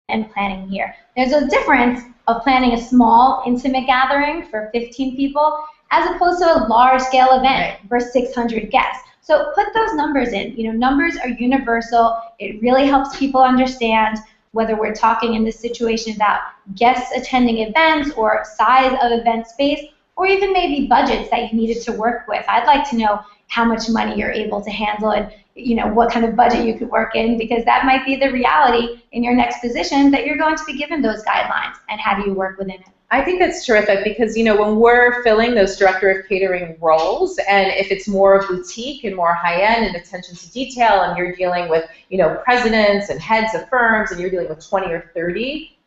and planning here. There's a difference of planning a small, intimate gathering for 15 people as opposed to a large-scale event for 600 guests. So put those numbers in. You know, numbers are universal. It really helps people understand whether we're talking in this situation about guests attending events or size of event space, or even maybe budgets that you needed to work with. I'd like to know how much money you're able to handle and, you know, what kind of budget you could work in, because that might be the reality in your next position that you're going to be given those guidelines, and how do you work within it. I think that's terrific because, you know, when we're filling those director of catering roles, and if it's more boutique and more high-end and attention to detail, and you're dealing with, you know, presidents and heads of firms, and you're dealing with 20 or 30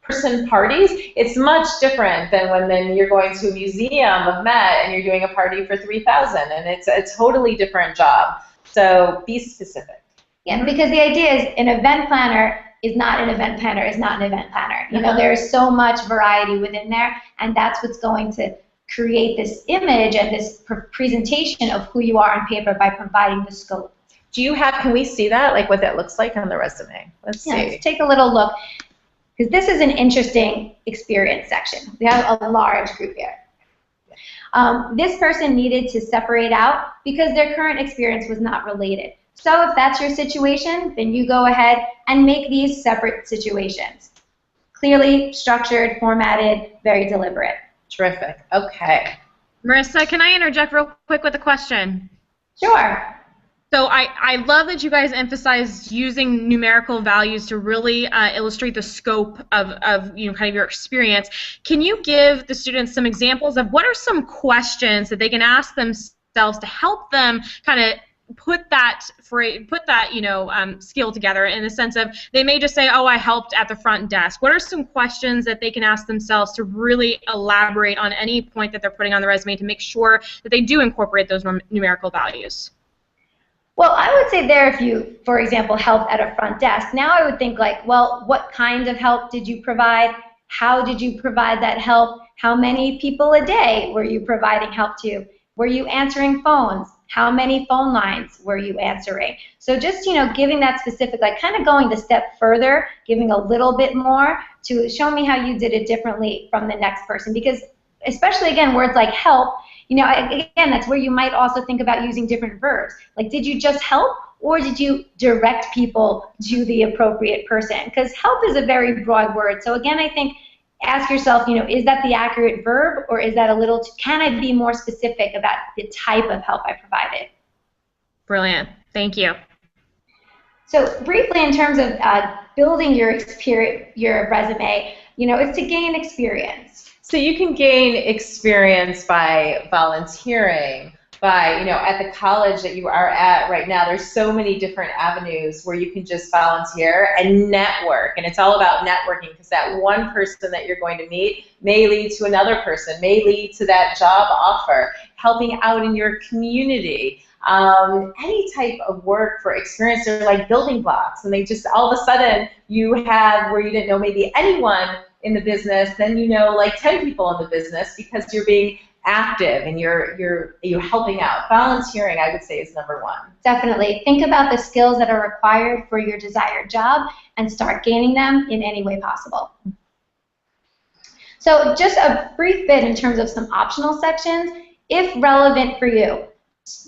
person parties, it's much different than when you're going to a museum of Met and you're doing a party for 3,000, and it's a totally different job. So be specific. Yeah, because the idea is an event planner is not an event planner, is not an event planner. You know, there's so much variety within there, and that's what's going to create this image and this presentation of who you are on paper by providing the scope. Do you have, can we see that, like what that looks like on the resume? Let's see. Let's take a little look, because this is an interesting experience section. We have a large group here. This person needed to separate out because their current experience was not related. So if that's your situation, then you go ahead and make these separate situations. Clearly structured, formatted, very deliberate. Terrific. Okay. Marissa, can I interject real quick with a question? Sure. So I love that you guys emphasize using numerical values to really illustrate the scope of you know, kind of your experience. Can you give the students some examples of what are some questions that they can ask themselves to help them kind of put that you know, skill together, in the sense of they may just say, oh, I helped at the front desk. What are some questions that they can ask themselves to really elaborate on any point that they're putting on the resume to make sure that they do incorporate those numerical values? Well, I would say there, if you, for example, helped at a front desk, now I would think like, well, what kind of help did you provide? How did you provide that help? How many people a day were you providing help to? Were you answering phones? How many phone lines were you answering? So just, you know, giving that specific, like kind of going the step further, giving a little bit more to show me how you did it differently from the next person. Because especially, again, words like help, you know, again, that's where you might also think about using different verbs. Like, did you just help, or did you direct people to the appropriate person? Because help is a very broad word. So again, I think ask yourself, you know, is that the accurate verb, or is that a little, can I be more specific about the type of help I provided? Brilliant. Thank you. So briefly, in terms of building your resume, you know, it's to gain experience. So you can gain experience by volunteering, by, you know, at the college that you are at right now, there's so many different avenues where you can just volunteer and network. And it's all about networking, because that one person that you're going to meet may lead to another person, may lead to that job offer, helping out in your community. Any type of work for experience, they're like building blocks, and they just, all of a sudden, you have, where you didn't know maybe anyone in the business, then you know like 10 people in the business, because you're being active and you're helping out. Volunteering, I would say, is number one. Definitely. Think about the skills that are required for your desired job and start gaining them in any way possible. So just a brief bit in terms of some optional sections, if relevant for you.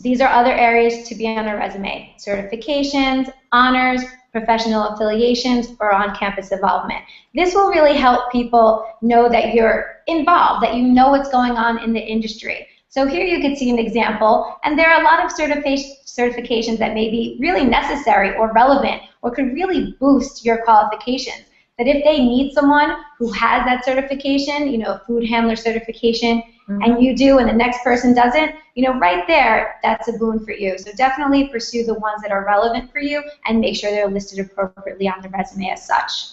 These are other areas to be on a resume: certifications, honors, professional affiliations, or on-campus involvement. This will really help people know that you're involved, that you know what's going on in the industry. So here you can see an example, and there are a lot of certifications that may be really necessary or relevant or could really boost your qualifications. That if they need someone who has that certification, you know, a food handler certification, and you do and the next person doesn't, right there, that's a boon for you. So definitely pursue the ones that are relevant for you and make sure they're listed appropriately on the resume as such.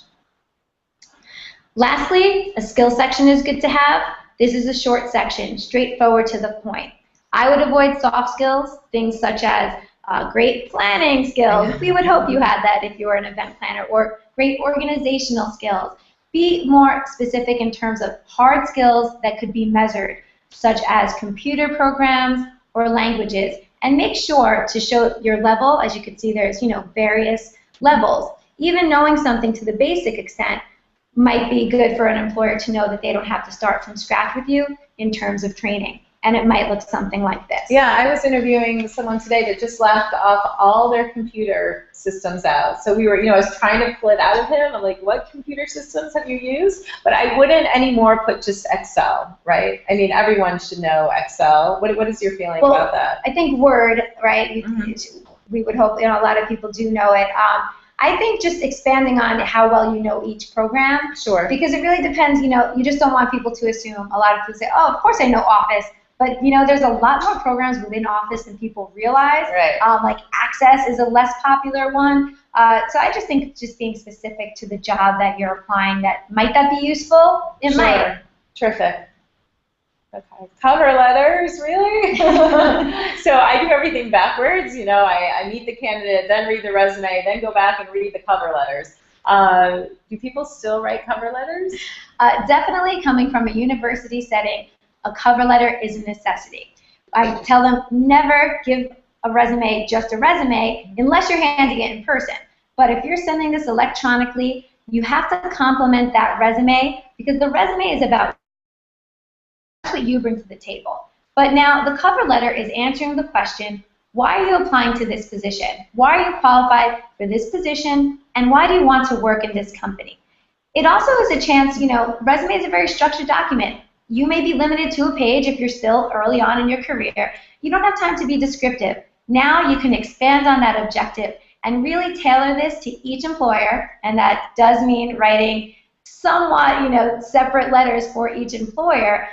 Lastly, a skill section is good to have. This is a short section, straightforward to the point. I would avoid soft skills, things such as great planning skills. We would hope you had that if you were an event planner, or great organizational skills. Be more specific in terms of hard skills that could be measured, such as computer programs or languages, and make sure to show your level. As you can see, there's various levels. Even knowing something to the basic extent might be good for an employer to know that they don't have to start from scratch with you in terms of training. And it might look something like this. Yeah, I was interviewing someone today that just left off all their computer systems out. So we were, I was trying to pull it out of him. I'm like, what computer systems have you used? But I wouldn't anymore put just Excel, right? I mean, everyone should know Excel. What is your feeling about that? I think Word, right? We would hope, a lot of people do know it. I think just expanding on how well you know each program. Sure. Because it really depends, you just don't want people to assume. A lot of people say, oh, of course I know Office. But, there's a lot more programs within Office than people realize. Right. Like Access is a less popular one. So I just think just being specific to the job that you're applying, might that be useful? It might. Terrific. Okay. Cover letters, really? So I do everything backwards. I meet the candidate, then read the resume, then go back and read the cover letters. Do people still write cover letters? Definitely coming from a university setting, a cover letter is a necessity. I tell them never give a resume just a resume unless you're handing it in person. But if you're sending this electronically, you have to complement that resume because the resume is about what you bring to the table. But now the cover letter is answering the question, why are you applying to this position? Why are you qualified for this position? And why do you want to work in this company? It also is a chance, resume is a very structured document. You may be limited to a page if you're still early on in your career. You don't have time to be descriptive. Now you can expand on that objective and really tailor this to each employer, and that does mean writing somewhat, separate letters for each employer,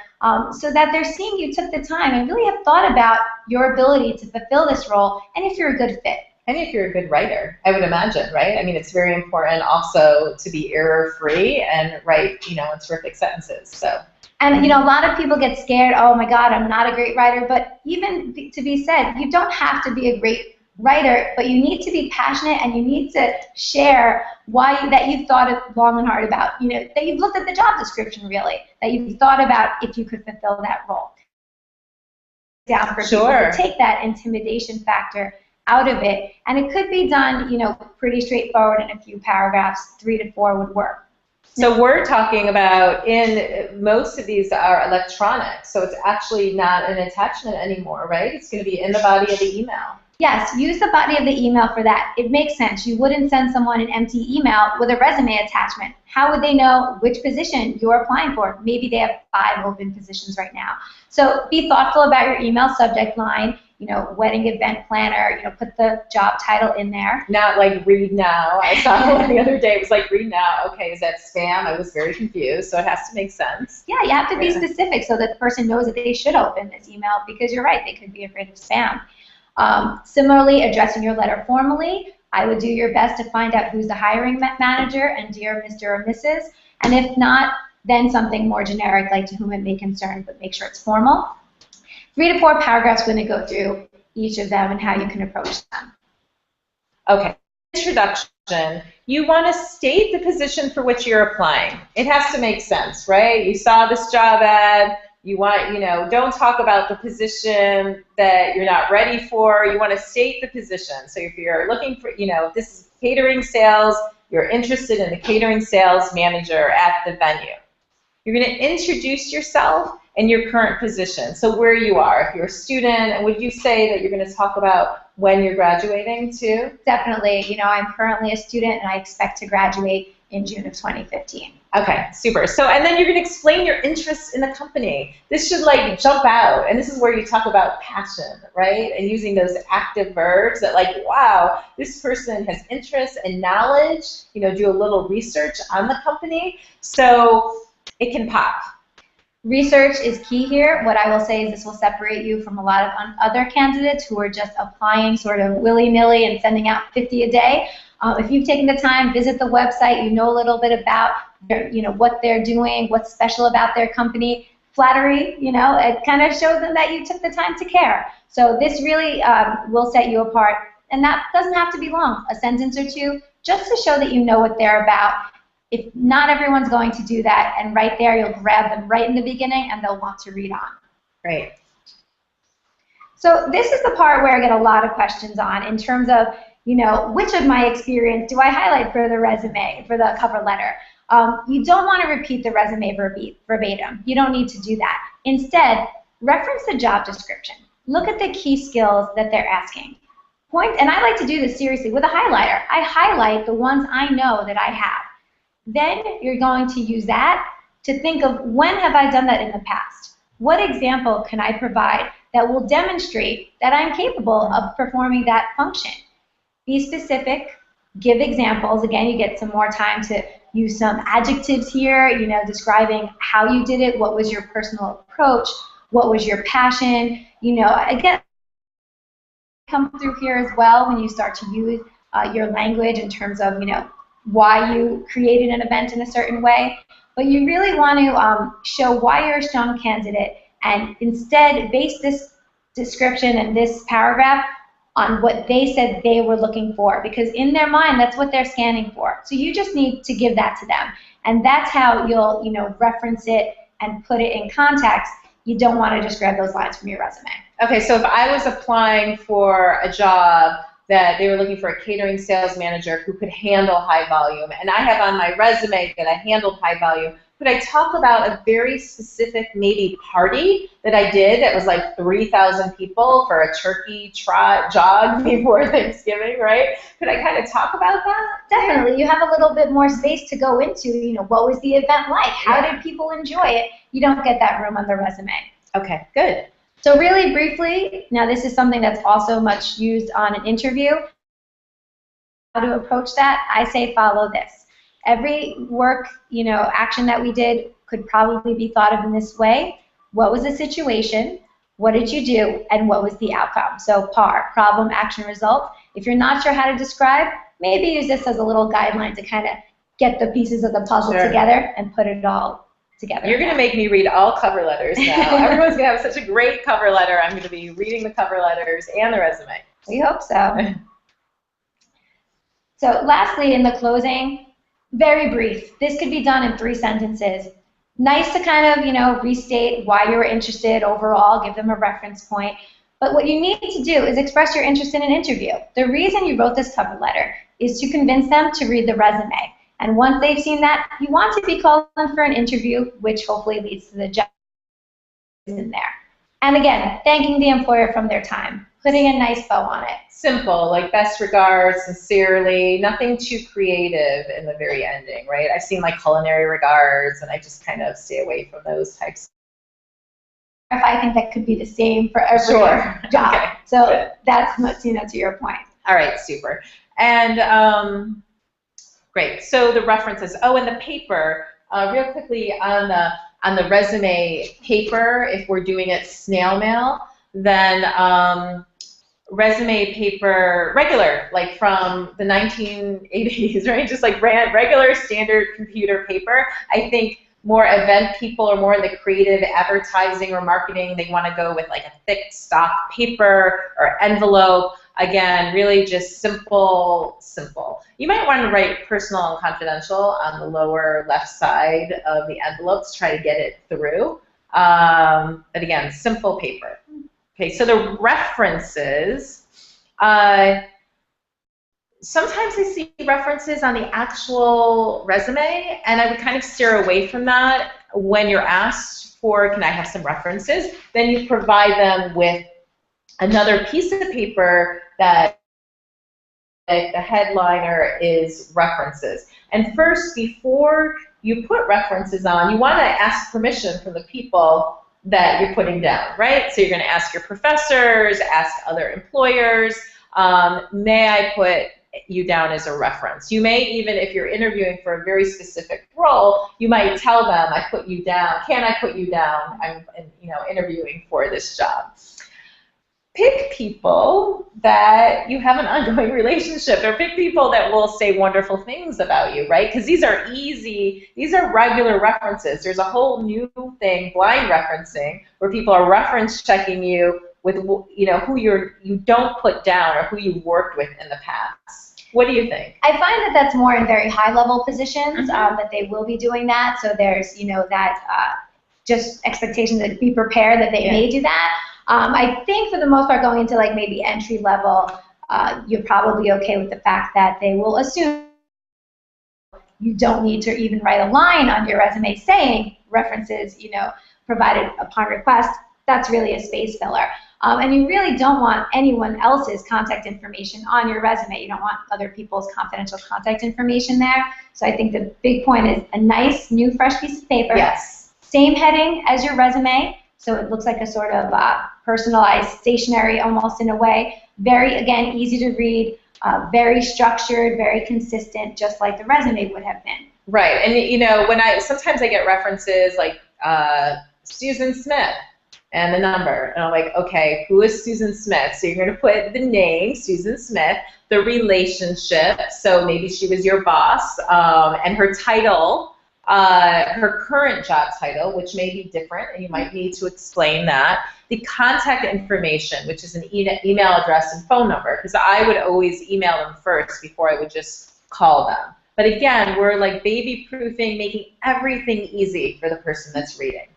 so that they're seeing you took the time and really have thought about your ability to fulfill this role, and if you're a good fit. And if you're a good writer, I would imagine, right? I mean, it's very important also to be error-free and write, in terrific sentences. So. And, a lot of people get scared, oh my God, I'm not a great writer, but even to be said, you don't have to be a great writer, but you need to be passionate and you need to share that you've thought long and hard about, that you've looked at the job description really, that you've thought about if you could fulfill that role. Down for people to take that intimidation factor out of it, and it could be done, pretty straightforward in a few paragraphs. 3 to 4 would work. So we're talking about, most of these are electronic, so it's actually not an attachment anymore, right? It's going to be in the body of the email. Yes, use the body of the email for that. It makes sense. You wouldn't send someone an empty email with a resume attachment. How would they know which position you're applying for? Maybe they have 5 open positions right now. So be thoughtful about your email subject line. Wedding event planner, put the job title in there. Not like read now. I saw one the other day. It was like read now. Okay, is that spam? I was very confused. So it has to make sense. Yeah, you have to be specific so that the person knows that they should open this email because you're right, they could be afraid of spam. Similarly, addressing your letter formally, I would do your best to find out who's the hiring manager and dear Mr. or Mrs. And if not, then something more generic like to whom it may concern, but make sure it's formal. 3 to 4 paragraphs going to go through each of them and how you can approach them. Okay. Introduction. You want to state the position for which you're applying. It has to make sense, right? You saw this job ad. You want, don't talk about the position that you're not ready for. You want to state the position. So if you're looking for, this is catering sales, you're interested in the catering sales manager at the venue. You're going to introduce yourself and your current position. So where you are, if you're a student, and would you say that you're going to talk about when you're graduating too? Definitely. I'm currently a student and I expect to graduate in June of 2015. Okay, super. So, and then you're going to explain your interests in the company. This should like jump out, and this is where you talk about passion, right? And using those active verbs that like, wow, this person has interest and knowledge, do a little research on the company, so it can pop. Research is key here. What I will say is this will separate you from a lot of other candidates who are just applying sort of willy-nilly and sending out 50 a day. If you've taken the time, visit the website, you know a little bit about what they're doing, what's special about their company. Flattery, it kind of shows them that you took the time to care. So this really will set you apart. And that doesn't have to be long, a sentence or two, just to show that you know what they're about. If not everyone's going to do that, and right there you'll grab them right in the beginning and they'll want to read on. Right. So this is the part where I get a lot of questions on in terms of, which of my experience do I highlight for the resume, for the cover letter? You don't want to repeat the resume verbatim. You don't need to do that. Instead, reference the job description. Look at the key skills that they're asking. And I like to do this seriously with a highlighter. I highlight the ones I know that I have. Then you're going to use that to think of, when have I done that in the past? What example can I provide that will demonstrate that I'm capable of performing that function? Be specific, give examples. Again, you get some more time to use some adjectives here, describing how you did it, what was your personal approach, what was your passion. Again, come through here as well when you start to use your language in terms of, why you created an event in a certain way. But you really want to show why you're a strong candidate, and instead base this description and this paragraph on what they said they were looking for, because in their mind, that's what they're scanning for. So you just need to give that to them. And that's how you'll, reference it and put it in context. You don't want to just grab those lines from your resume. Okay, so if I was applying for a job that they were looking for a catering sales manager who could handle high volume, and I have on my resume that I handled high volume, could I talk about a very specific maybe party that I did that was like 3,000 people for a turkey jog before Thanksgiving, right? Could I kind of talk about that? Definitely. You have a little bit more space to go into, what was the event like? How did people enjoy it? You don't get that room on the resume. Okay, good. So really briefly, now this is something that's also much used on an interview. How to approach that? I say follow this. Every work, action that we did could probably be thought of in this way. What was the situation? What did you do? And what was the outcome? So PAR, problem, action, result. If you're not sure how to describe, maybe use this as a little guideline to kind of get the pieces of the puzzle together and put it all together. You're going to make me read all cover letters now. Everyone's going to have such a great cover letter. I'm going to be reading the cover letters and the resume. We hope so. So lastly, in the closing, very brief. This could be done in 3 sentences. Nice to kind of, restate why you were interested overall, give them a reference point. But what you need to do is express your interest in an interview. The reason you wrote this cover letter is to convince them to read the resume. And once they've seen that, you want to be called in for an interview, which hopefully leads to the job in there. And again, thanking the employer from their time, putting a nice bow on it. Simple, like best regards, sincerely, nothing too creative in the very ending, right? I've seen like culinary regards, and I just kind of stay away from those types. I think that could be the same for every job. Okay. So that's much, to your point. All right, super. And great. So the references. Oh, and the paper. Real quickly on the resume paper, if we're doing it snail mail, then resume paper, regular, like from the 1980s, right? Just like regular standard computer paper. I think more event people or more in the creative advertising or marketing, they want to go with like a thick stock paper or envelope. Again, really just simple. You might want to write personal and confidential on the lower left side of the envelopes, try to get it through. But again, simple paper. Okay, so the references, sometimes I see references on the actual resume, and I would kind of steer away from that when you're asked for, can I have some references? Then you provide them with another piece of paper that the headliner is references. And first, before you put references on, you want to ask permission from the people that you're putting down, right? So you're going to ask your professors, ask other employers, may I put you down as a reference. You may even, if you're interviewing for a very specific role, you might tell them, I put you down. Can I put you down? I'm, interviewing for this job. Pick people that you have an ongoing relationship, or pick people that will say wonderful things about you, right? Because these are easy, these are regular references. There's a whole new thing, blind referencing, where people are reference checking you with, who you don't put down or who you worked with in the past. What do you think? I find that that's more in very high-level positions, that they will be doing that. So there's, that just expectation to be prepared that they may do that. I think for the most part, going into like maybe entry level, you're probably okay with the fact that they will assume you don't need to even write a line on your resume saying references, provided upon request. That's really a space filler. And you really don't want anyone else's contact information on your resume. You don't want other people's confidential contact information there. So I think the big point is a nice, new, fresh piece of paper. Yes. Same heading as your resume. So it looks like a sort of personalized stationery almost in a way. Very, again, easy to read, very structured, very consistent, just like the resume would have been. Right. And, when sometimes I get references like Susan Smith and the number. And I'm like, okay, who is Susan Smith? So you're going to put the name, Susan Smith, the relationship, so maybe she was your boss, and her title, her current job title, which may be different, and you might need to explain that. The contact information, which is an email address and phone number, because I would always email them first before I would just call them. But again, we're like baby-proofing, making everything easy for the person that's reading.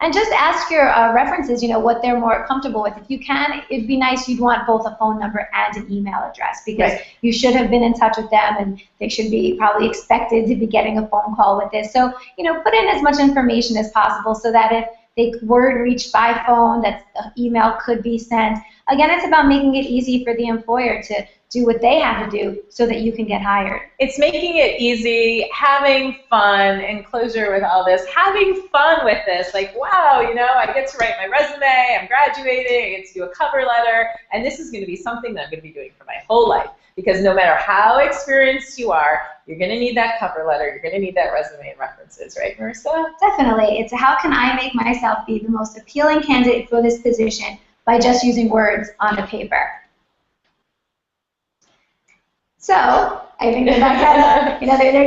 And just ask your references, what they're more comfortable with. If you can, it'd be nice, you'd want both a phone number and an email address, because you should have been in touch with them, and they should be probably expected to be getting a phone call with this. So, put in as much information as possible so that if they were reached by phone, that email could be sent. Again, it's about making it easy for the employer to do what they have to do so that you can get hired. It's making it easy, having fun, and closure with all this, having fun with this, like, wow, I get to write my resume, I'm graduating, I get to do a cover letter, and this is going to be something that I'm going to be doing for my whole life, because no matter how experienced you are, you're going to need that cover letter, you're going to need that resume and references, right, Marissa? Definitely. It's how can I make myself be the most appealing candidate for this position by just using words on the paper. So I think that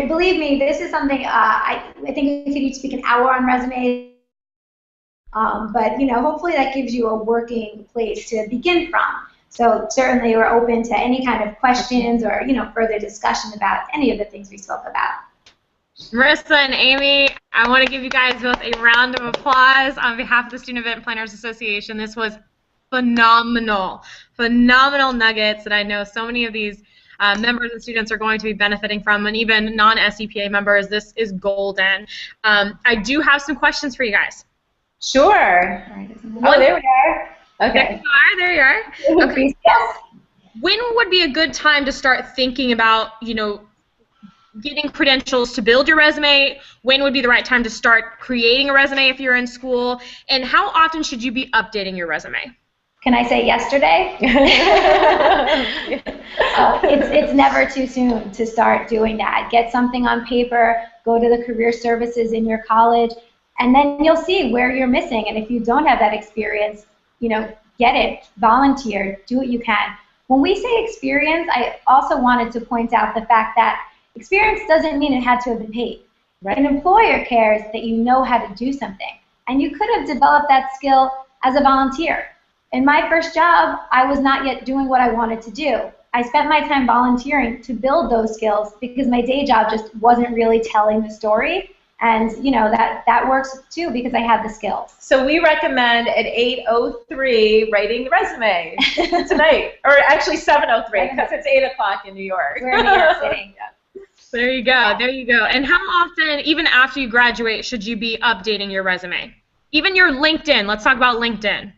believe me, this is something I think we could each speak an hour on resumes. But hopefully that gives you a working place to begin from. So certainly we're open to any kind of questions or further discussion about any of the things we spoke about. Marissa and Amy, I want to give you guys both a round of applause on behalf of the Student Event Planners Association. This was phenomenal nuggets that I know so many of these members and students are going to be benefiting from, and even non-SEPA members. This is golden. I do have some questions for you guys. Sure. Oh, there we are. Okay. There you are. Okay. When would be a good time to start thinking about, getting credentials to build your resume? When would be the right time to start creating a resume if you're in school? And how often should you be updating your resume? Can I say yesterday? It's never too soon to start doing that. Get something on paper, go to the career services in your college, and then you'll see where you're missing. And if you don't have that experience, get it, volunteer, do what you can. When we say experience, I also wanted to point out the fact that experience doesn't mean it had to have been paid. Right? An employer cares that you know how to do something. And you could have developed that skill as a volunteer. In my first job, I was not yet doing what I wanted to do. I spent my time volunteering to build those skills because my day job just wasn't really telling the story. And that works too because I had the skills. So we recommend at 8:03 writing the resume tonight, or actually 7:03 because it's 8 o'clock in New York. We're in New York City. There you go. There you go. And how often, even after you graduate, should you be updating your resume? Even your LinkedIn. Let's talk about LinkedIn.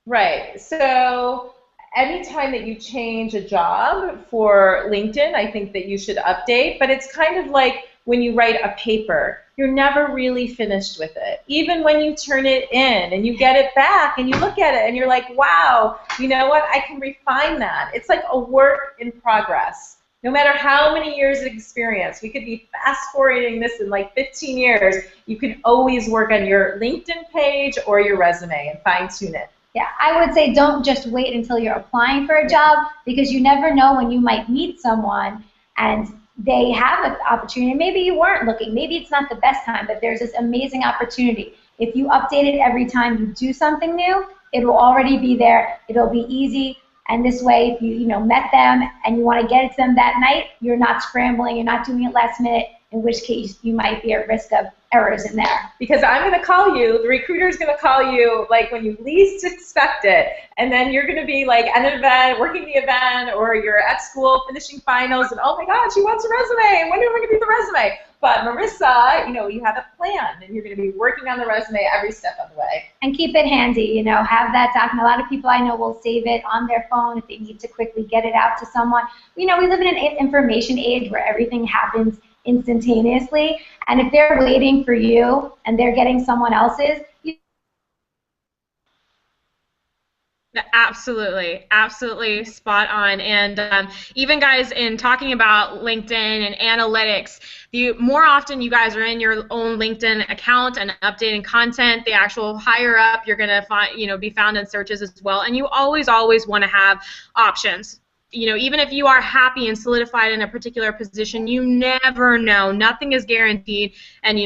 Right. So anytime that you change a job for LinkedIn, I think that you should update. But it's kind of like when you write a paper. You're never really finished with it. Even when you turn it in and you get it back and you look at it and you're like, wow, you know what? I can refine that. It's like a work in progress. No matter how many years of experience, we could be fast forwarding this in like 15 years, you can always work on your LinkedIn page or your resume and fine tune it. Yeah, I would say don't just wait until you're applying for a job, because you never know when you might meet someone and they have an opportunity. Maybe you weren't looking, maybe it's not the best time, but there's this amazing opportunity. If you update it every time you do something new, it will already be there, it'll be easy, and this way if you met them and you want to get it to them that night, you're not scrambling, you're not doing it last minute, in which case you might be at risk of errors in there. Because I'm going to call you, the recruiter is going to call you like when you least expect it, and then you're going to be like at an event, working the event, or you're at school finishing finals, and oh my God, she wants a resume, when are we going to do the resume? But Marissa, you have a plan, and you're going to be working on the resume every step of the way. And keep it handy, have that document. A lot of people I know will save it on their phone if they need to quickly get it out to someone. We live in an information age where everything happens instantaneously, and if they're waiting for you and they're getting someone else's, Absolutely spot on. And even guys, in talking about LinkedIn and analytics, more often you guys are in your own LinkedIn account and updating content, the actual higher up, you're going to find, be found in searches as well. And you always want to have options. Even if you are happy and solidified in a particular position, you never know. Nothing is guaranteed, and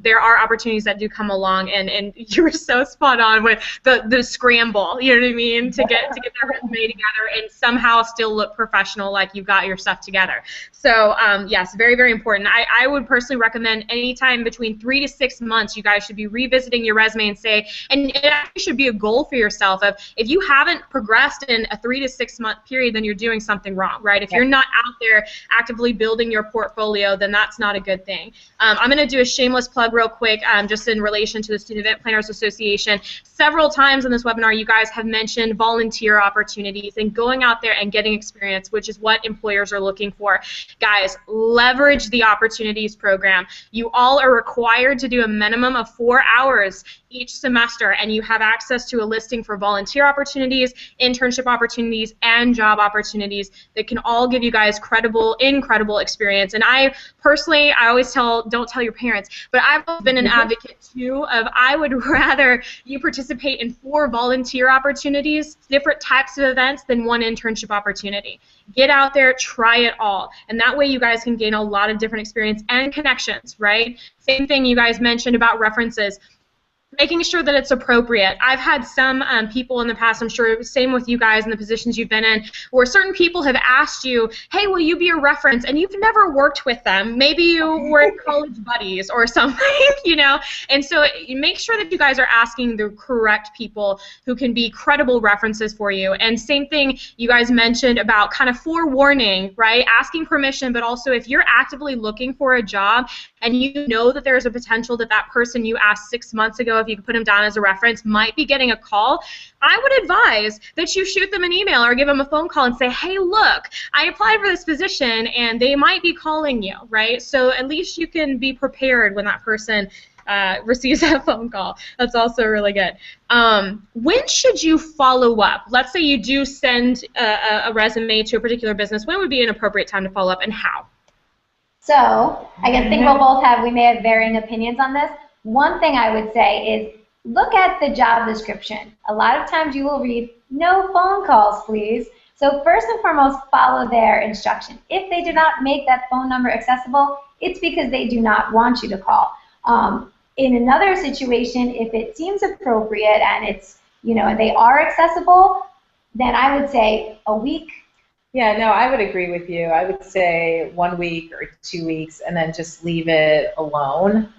there are opportunities that do come along. And you were so spot on with the scramble. You know what I mean? To get that resume together and somehow still look professional, like you've got your stuff together. So yes, very important. I would personally recommend anytime between 3 to 6 months, you guys should be revisiting your resume and and it actually should be a goal for yourself of if you haven't progressed in a 3 to 6 month period, then you're doing something wrong, right? If you're not out there actively building your portfolio, then that's not a good thing. I'm going to do a shameless plug real quick, just in relation to the Student Event Planners Association. Several times in this webinar, you guys have mentioned volunteer opportunities and going out there and getting experience, which is what employers are looking for. Guys, leverage the opportunities program. You all are required to do a minimum of 4 hours each semester, and you have access to a listing for volunteer opportunities, internship opportunities, and job opportunities that can all give you guys incredible experience. And I personally, I always don't tell your parents, but I've been an advocate too of I would rather you participate in 4 volunteer opportunities, different types of events, than 1 internship opportunity. Get out there, try it all, and that way you guys can gain a lot of different experience and connections, right? Same thing you guys mentioned about references. Making sure that it's appropriate. I've had some people in the past, I'm sure same with you guys in the positions you've been in, where certain people have asked you, hey, will you be a reference? And you've never worked with them. Maybe you were college buddies or something, And so you make sure that you guys are asking the correct people who can be credible references for you. And same thing you guys mentioned about kind of forewarning, right? Asking permission, but also if you're actively looking for a job and you know that there's a potential that that person you asked 6 months ago, if you could put him down as a reference, might be getting a call, I would advise that you shoot them an email or give them a phone call and say, hey, look, I applied for this position and they might be calling you, right? So at least you can be prepared when that person receives that phone call. That's also really good. When should you follow up? Let's say you do send a resume to a particular business. When would be an appropriate time to follow up, and how? So I think we may have varying opinions on this. One thing I would say is look at the job description. A lot of times you will read, no phone calls, please. So first and foremost, follow their instruction. If they do not make that phone number accessible, it's because they do not want you to call. In another situation, if it seems appropriate and it's, and they are accessible, then I would say a week. Yeah, no, I would agree with you. I would say 1 week or 2 weeks and then just leave it alone.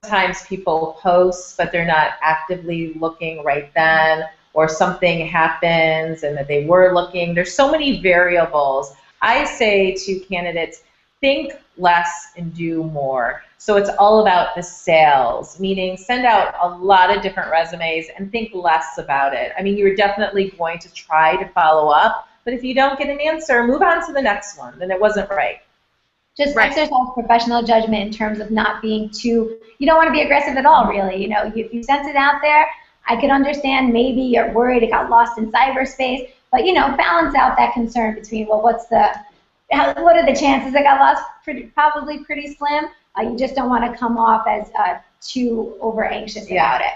Sometimes people post, but they're not actively looking right then, or something happens and that they were looking. There's so many variables. I say to candidates, think less and do more. So it's all about the sales, meaning send out a lot of different resumes and think less about it. I mean, you're definitely going to try to follow up, but if you don't get an answer, move on to the next one, then it wasn't right. Just exercise professional judgment in terms of not being too, you don't want to be aggressive at all, really. If you sent it out there, I could understand maybe you're worried it got lost in cyberspace, But, you know, balance out that concern between, well, what are the chances I got lost? Probably pretty slim. You just don't want to come off as too over anxious about it.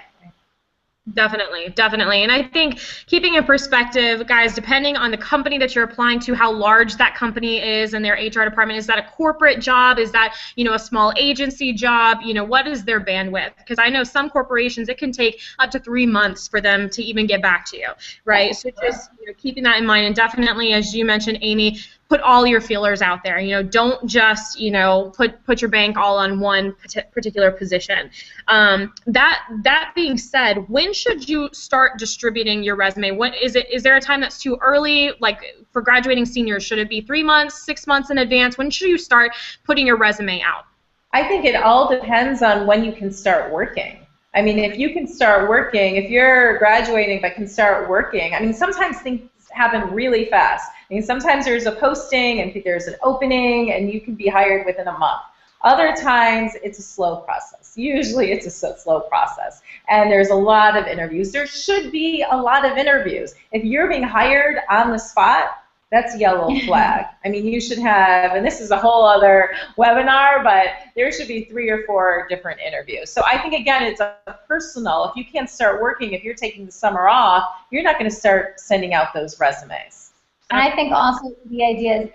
Definitely, definitely. And I think keeping in perspective, guys, depending on the company that you're applying to, how large that company is and their HR department, is that a corporate job? Is that, you know, a small agency job? You know, what is their bandwidth? Because I know some corporations, it can take up to 3 months for them to even get back to you, right? So just, you know, keeping that in mind, and definitely, as you mentioned, Amy, put all your feelers out there. You know, don't just, you know, put your bank all on one particular position. That being said, when should you start distributing your resume? What is it? Is there a time that's too early? Like for graduating seniors, should it be 3 months, 6 months in advance? When should you start putting your resume out? I think it all depends on when you can start working. I mean, if you can start working, if you're graduating but can start working, I mean, sometimes things happen really fast. I mean, sometimes there's a posting and there's an opening and you can be hired within a month. Other times it's a slow process. Usually it's a slow process. And there's a lot of interviews. There should be a lot of interviews. If you're being hired on the spot, that's yellow flag. I mean, you should have, and this is a whole other webinar, but there should be 3 or 4 different interviews. So I think, again, it's a personal. If you can't start working, if you're taking the summer off, you're not going to start sending out those resumes. And I think also the idea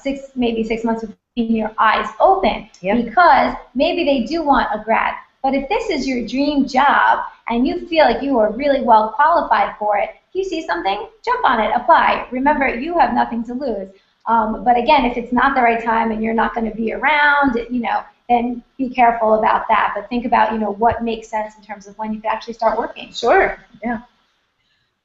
is maybe 6 months with keeping your eyes open, because maybe they do want a grad. But if this is your dream job and you feel like you are really well qualified for it, if you see something, jump on it, apply. Remember, you have nothing to lose. But again, if it's not the right time and you're not going to be around, you know, then be careful about that. But think about, you know, what makes sense in terms of when you can actually start working. Sure. Yeah.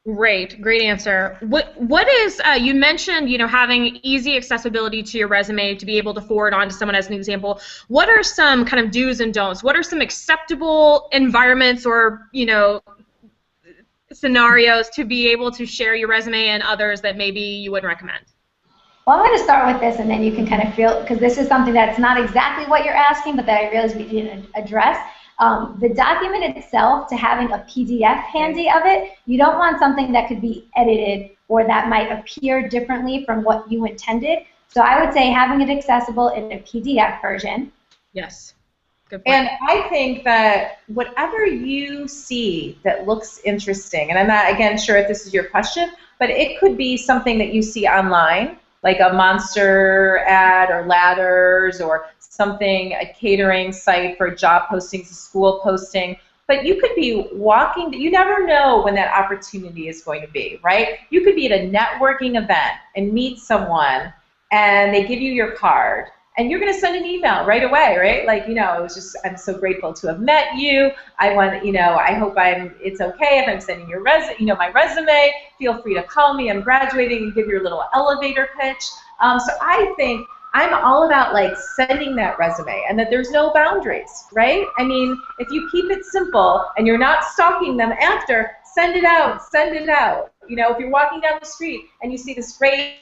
Great answer. What is, you mentioned, you know, having easy accessibility to your resume to be able to forward on to someone as an example. What are some kind of do's and don'ts? What are some acceptable environments or, you know, scenarios to be able to share your resume and others that maybe you wouldn't recommend? Well, I'm going to start with this, and then you can kind of feel, because this is something that's not exactly what you're asking, but that I realized we didn't address. The document itself, to having a PDF handy of it, you don't want something that could be edited or that might appear differently from what you intended. So I would say having it accessible in a PDF version. Yes. Good point. And I think that whatever you see that looks interesting, and I'm not, again, sure if this is your question, but it could be something that you see online, like a Monster ad or Ladders or something, a catering site for job postings, a school posting. But you could be walking, you never know when that opportunity is going to be, right? You could be at a networking event and meet someone and they give you your card and you're going to send an email right away, right? Like, you know, it was just, I'm so grateful to have met you. I want, you know, I hope it's okay if I'm sending your my resume. Feel free to call me. I'm graduating, and give your little elevator pitch. So I think I'm all about like sending that resume and that there's no boundaries, right? I mean, if you keep it simple and you're not stalking them after, send it out, send it out. You know, if you're walking down the street and you see this great,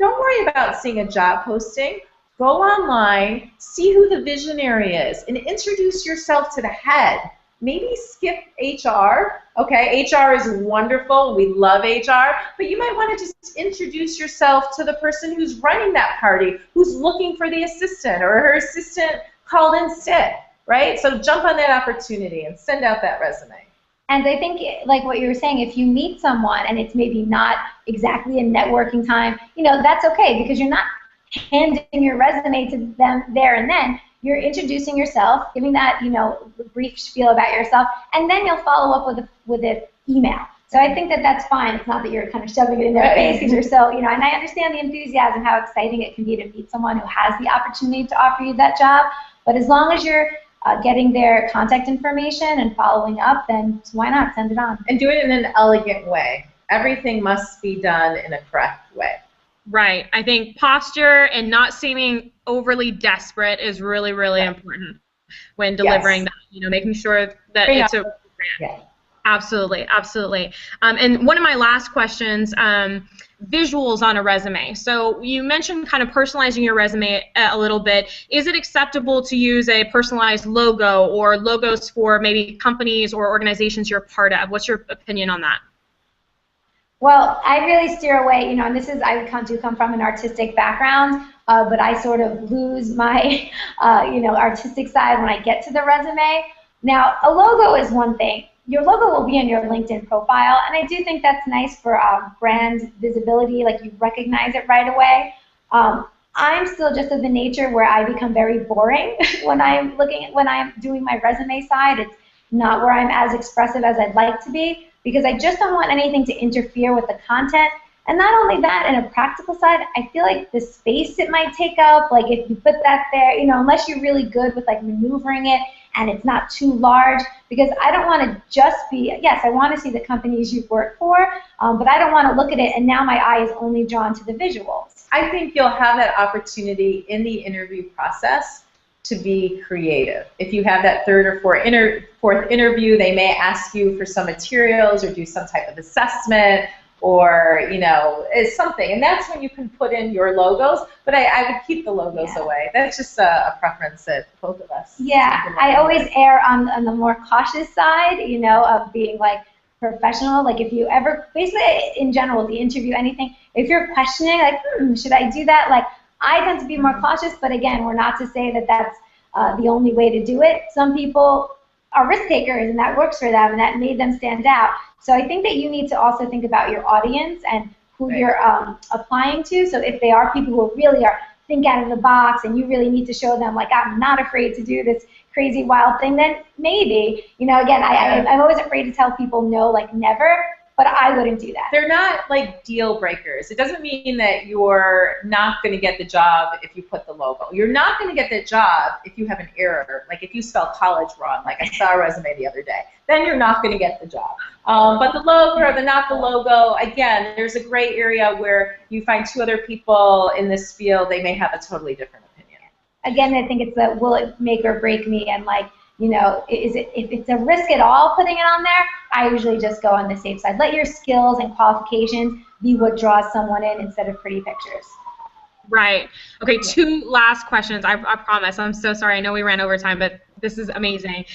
don't worry about seeing a job posting. Go online, see who the visionary is, and introduce yourself to the head. Maybe skip HR. Okay, HR is wonderful. We love HR. But you might want to just introduce yourself to the person who's running that party, who's looking for the assistant, or her assistant called in sick, right? So jump on that opportunity and send out that resume. And I think, like what you were saying, if you meet someone and it's maybe not exactly a networking time, you know, that's okay, because you're not handing your resume to them there and then. You're introducing yourself, giving that, you know, brief spiel about yourself, and then you'll follow up with an email. So I think that that's fine. It's not that you're kind of shoving it in their faces or so, you know, and I understand the enthusiasm, how exciting it can be to meet someone who has the opportunity to offer you that job, but as long as you're getting their contact information and following up, then why not send it on? And do it in an elegant way. Everything must be done in a correct way. Right. I think posture and not seeming overly desperate is really, really important when delivering that, you know, making sure that it's a Absolutely, absolutely. And one of my last questions, visuals on a resume. So you mentioned kind of personalizing your resume a little bit. Is it acceptable to use a personalized logo or logos for maybe companies or organizations you're a part of? What's your opinion on that? Well, I really steer away, and this is, do come from an artistic background, but I sort of lose my, artistic side when I get to the resume. Now, a logo is one thing. Your logo will be on your LinkedIn profile, and I do think that's nice for brand visibility, like you recognize it right away. I'm still just of the nature where I become very boring when I'm doing my resume side. It's not where I'm as expressive as I'd like to be, because I just don't want anything to interfere with the content. And not only that, in a practical side, I feel like the space it might take up, like if you put that there, unless you're really good with like maneuvering it and it's not too large, because I don't want to just be, yes, I want to see the companies you've worked for, but I don't want to look at it and now my eye is only drawn to the visuals. I think you'll have that opportunity in the interview process to be creative. If you have that third or fourth interview, they may ask you for some materials or do some type of assessment, or is something, and that's when you can put in your logos. But I would keep the logos away. That's just a preference that both of us. Yeah, I always err on the more cautious side, of being like professional. Like if you ever, basically in general, the interview, anything, if you're questioning, like, should I do that? Like, I tend to be more cautious, but again, we're not to say that that's the only way to do it. Some people are risk takers, and that works for them, and that made them stand out. So I think that you need to also think about your audience and who you're applying to. So if they are people who really are think out of the box, and you really need to show them, like, I'm not afraid to do this crazy wild thing, then maybe, again, I'm always afraid to tell people no, like never. But I wouldn't do that. They're not like deal breakers. It doesn't mean that you're not going to get the job if you put the logo. You're not going to get the job if you have an error, like if you spell college wrong, like I saw a resume the other day. Then you're not going to get the job. But the logo or the not the logo, again, there's a gray area where you find two other people in this field, they may have a totally different opinion. Again, I think it's the will it make or break me, and like, if it's a risk at all putting it on there, I usually just go on the safe side. Let your skills and qualifications be what draws someone in instead of pretty pictures. Right. Okay, two last questions. I promise. I'm so sorry. I know we ran over time, but this is amazing.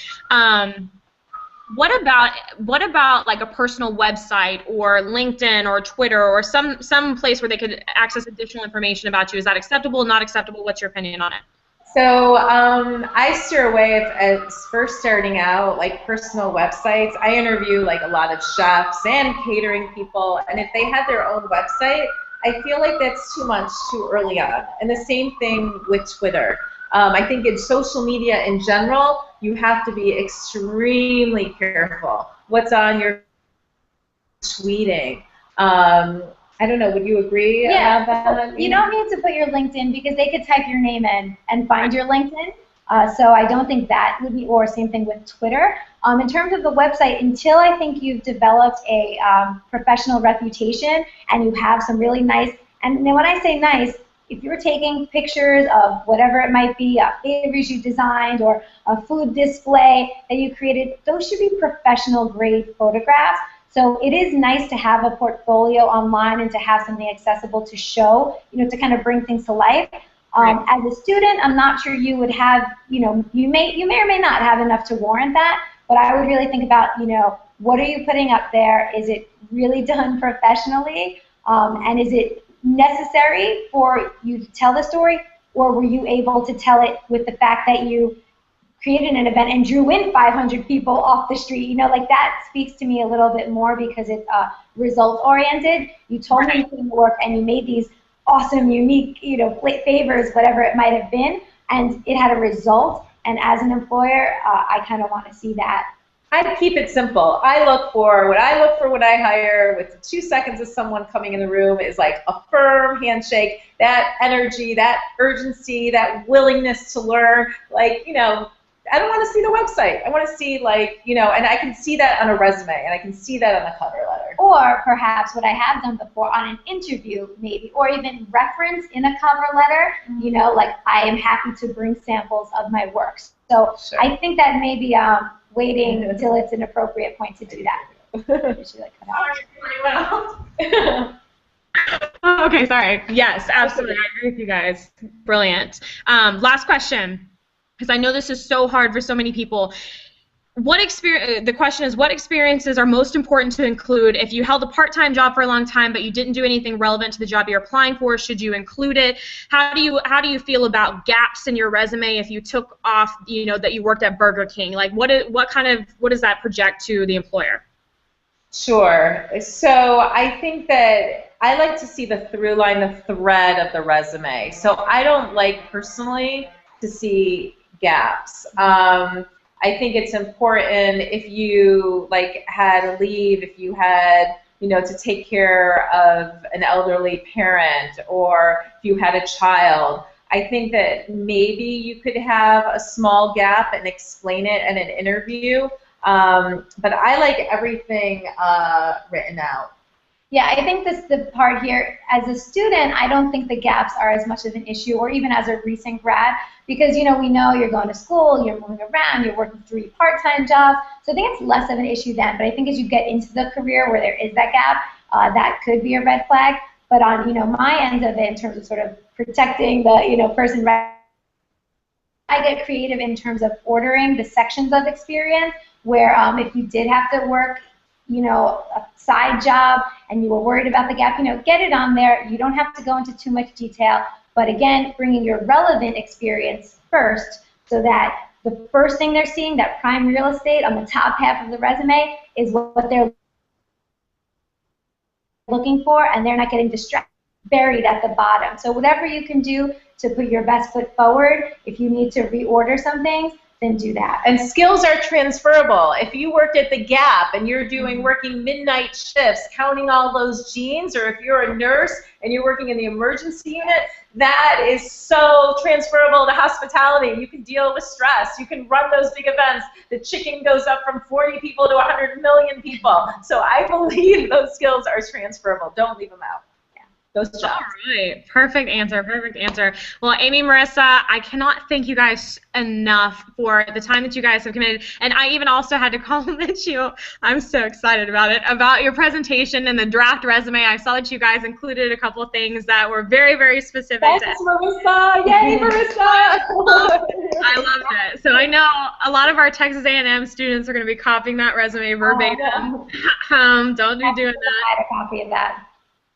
What about like a personal website or LinkedIn or Twitter or some place where they could access additional information about you? Is that acceptable? Not acceptable? What's your opinion on it? So I steer away as first starting out, like personal websites. I interview like a lot of chefs and catering people, and if they have their own website, I feel like that's too much too early on. And the same thing with Twitter. I think in social media in general, you have to be extremely careful. What's on your tweeting? I don't know, would you agree about that? You don't need to put your LinkedIn, because they could type your name in and find your LinkedIn. So I don't think that would be, or same thing with Twitter. In terms of the website, until I think you've developed a professional reputation and you have some really nice, and when I say nice, if you're taking pictures of whatever it might be, favors you designed or a food display that you created, those should be professional grade photographs. So it is nice to have a portfolio online and to have something accessible to show, to kind of bring things to life. As a student, I'm not sure you would have, you may or may not have enough to warrant that, but I would really think about, what are you putting up there? Is it really done professionally? And is it necessary for you to tell the story, or were you able to tell it with the fact that you created an event and drew in 500 people off the street? Like that speaks to me a little bit more, because it's results oriented. You told me you put in the work and you made these awesome, unique, favors, whatever it might have been, and it had a result. And as an employer, I kind of want to see that. I keep it simple. I look for when I hire, with 2 seconds of someone coming in the room, is like a firm handshake, that energy, that urgency, that willingness to learn. Like, I don't want to see the website. I want to see, like, and I can see that on a resume, and I can see that on a cover letter. Or perhaps what I have done before on an interview, maybe, or even reference in a cover letter, like I am happy to bring samples of my works. So sure. I think that maybe waiting until it's an appropriate point to do that. Okay, sorry. Yes, absolutely. I agree with you guys. Brilliant. Last question, because I know this is so hard for so many people. what experience? The question is, what experiences are most important to include? If you held a part-time job for a long time, but you didn't do anything relevant to the job you're applying for, should you include it? How do you feel about gaps in your resume if you took off, that you worked at Burger King? Like, what does that project to the employer? Sure. So I think that I like to see the through line, the thread of the resume. So I don't like personally to see gaps. I think it's important if you had leave, if you had to take care of an elderly parent, or if you had a child. I think that maybe you could have a small gap and explain it in an interview. But I like everything written out. Yeah, I think the part here, as a student, I don't think the gaps are as much of an issue, or even as a recent grad, because we know you're going to school, you're moving around, you're working 3 part-time jobs, so I think it's less of an issue then. But I think as you get into the career where there is that gap, that could be a red flag. But on my end of it, in terms of sort of protecting the person, I get creative in terms of ordering the sections of experience, where if you did have to work a side job and you were worried about the gap, get it on there. You don't have to go into too much detail, but again, bringing your relevant experience first, so that the first thing they're seeing, that prime real estate on the top half of the resume, is what they're looking for, and they're not getting distracted, buried at the bottom. So whatever you can do to put your best foot forward, if you need to reorder some things, then do that. And skills are transferable. If you worked at the Gap and you're working midnight shifts, counting all those jeans, or if you're a nurse and you're working in the emergency unit, that is so transferable to hospitality. You can deal with stress. You can run those big events. The chicken goes up from 40 people to 100 million people. So I believe those skills are transferable. Don't leave them out. Those jobs. All right. Perfect answer. Perfect answer. Well, Amy, Marissa, I cannot thank you guys enough for the time that you guys have committed. And I even also had to compliment you. I'm so excited about it, about your presentation and the draft resume. I saw that you guys included a couple of things that were very, very specific. Thanks, Marissa. Yay, Marissa. I loved it. So I know a lot of our Texas A&M students are going to be copying that resume verbatim. Don't be doing that. I had a copy of that.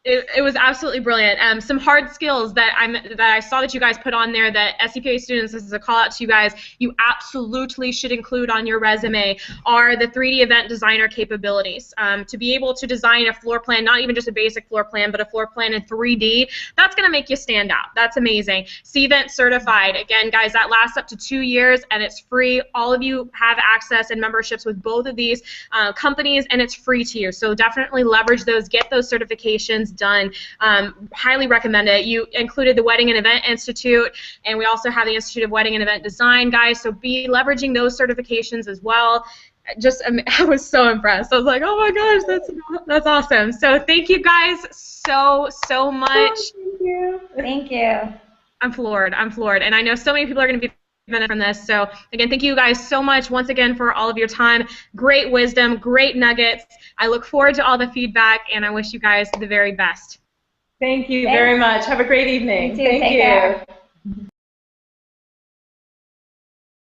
It was absolutely brilliant. Some hard skills that I saw that you guys put on there that SCPA students, this is a call out to you guys, you absolutely should include on your resume, are the 3D event designer capabilities. To be able to design a floor plan, not even just a basic floor plan, but a floor plan in 3D, that's going to make you stand out. That's amazing. CVent certified. Again, guys, that lasts up to 2 years, and it's free. All of you have access and memberships with both of these companies, and it's free to you. So definitely leverage those, get those certifications done. Highly recommend it. You included the Wedding and Event Institute, and we also have the Institute of Wedding and Event Design, guys, so be leveraging those certifications as well. I was so impressed. I was like, oh my gosh, that's awesome. So thank you guys so much. Thank you. Thank you. I'm floored. And I know so many people are going to be benefit from this. So again, thank you guys so much once again for all of your time. Great wisdom, great nuggets. I look forward to all the feedback, and I wish you guys the very best. Thank you very much. Have a great evening. You too. Take care.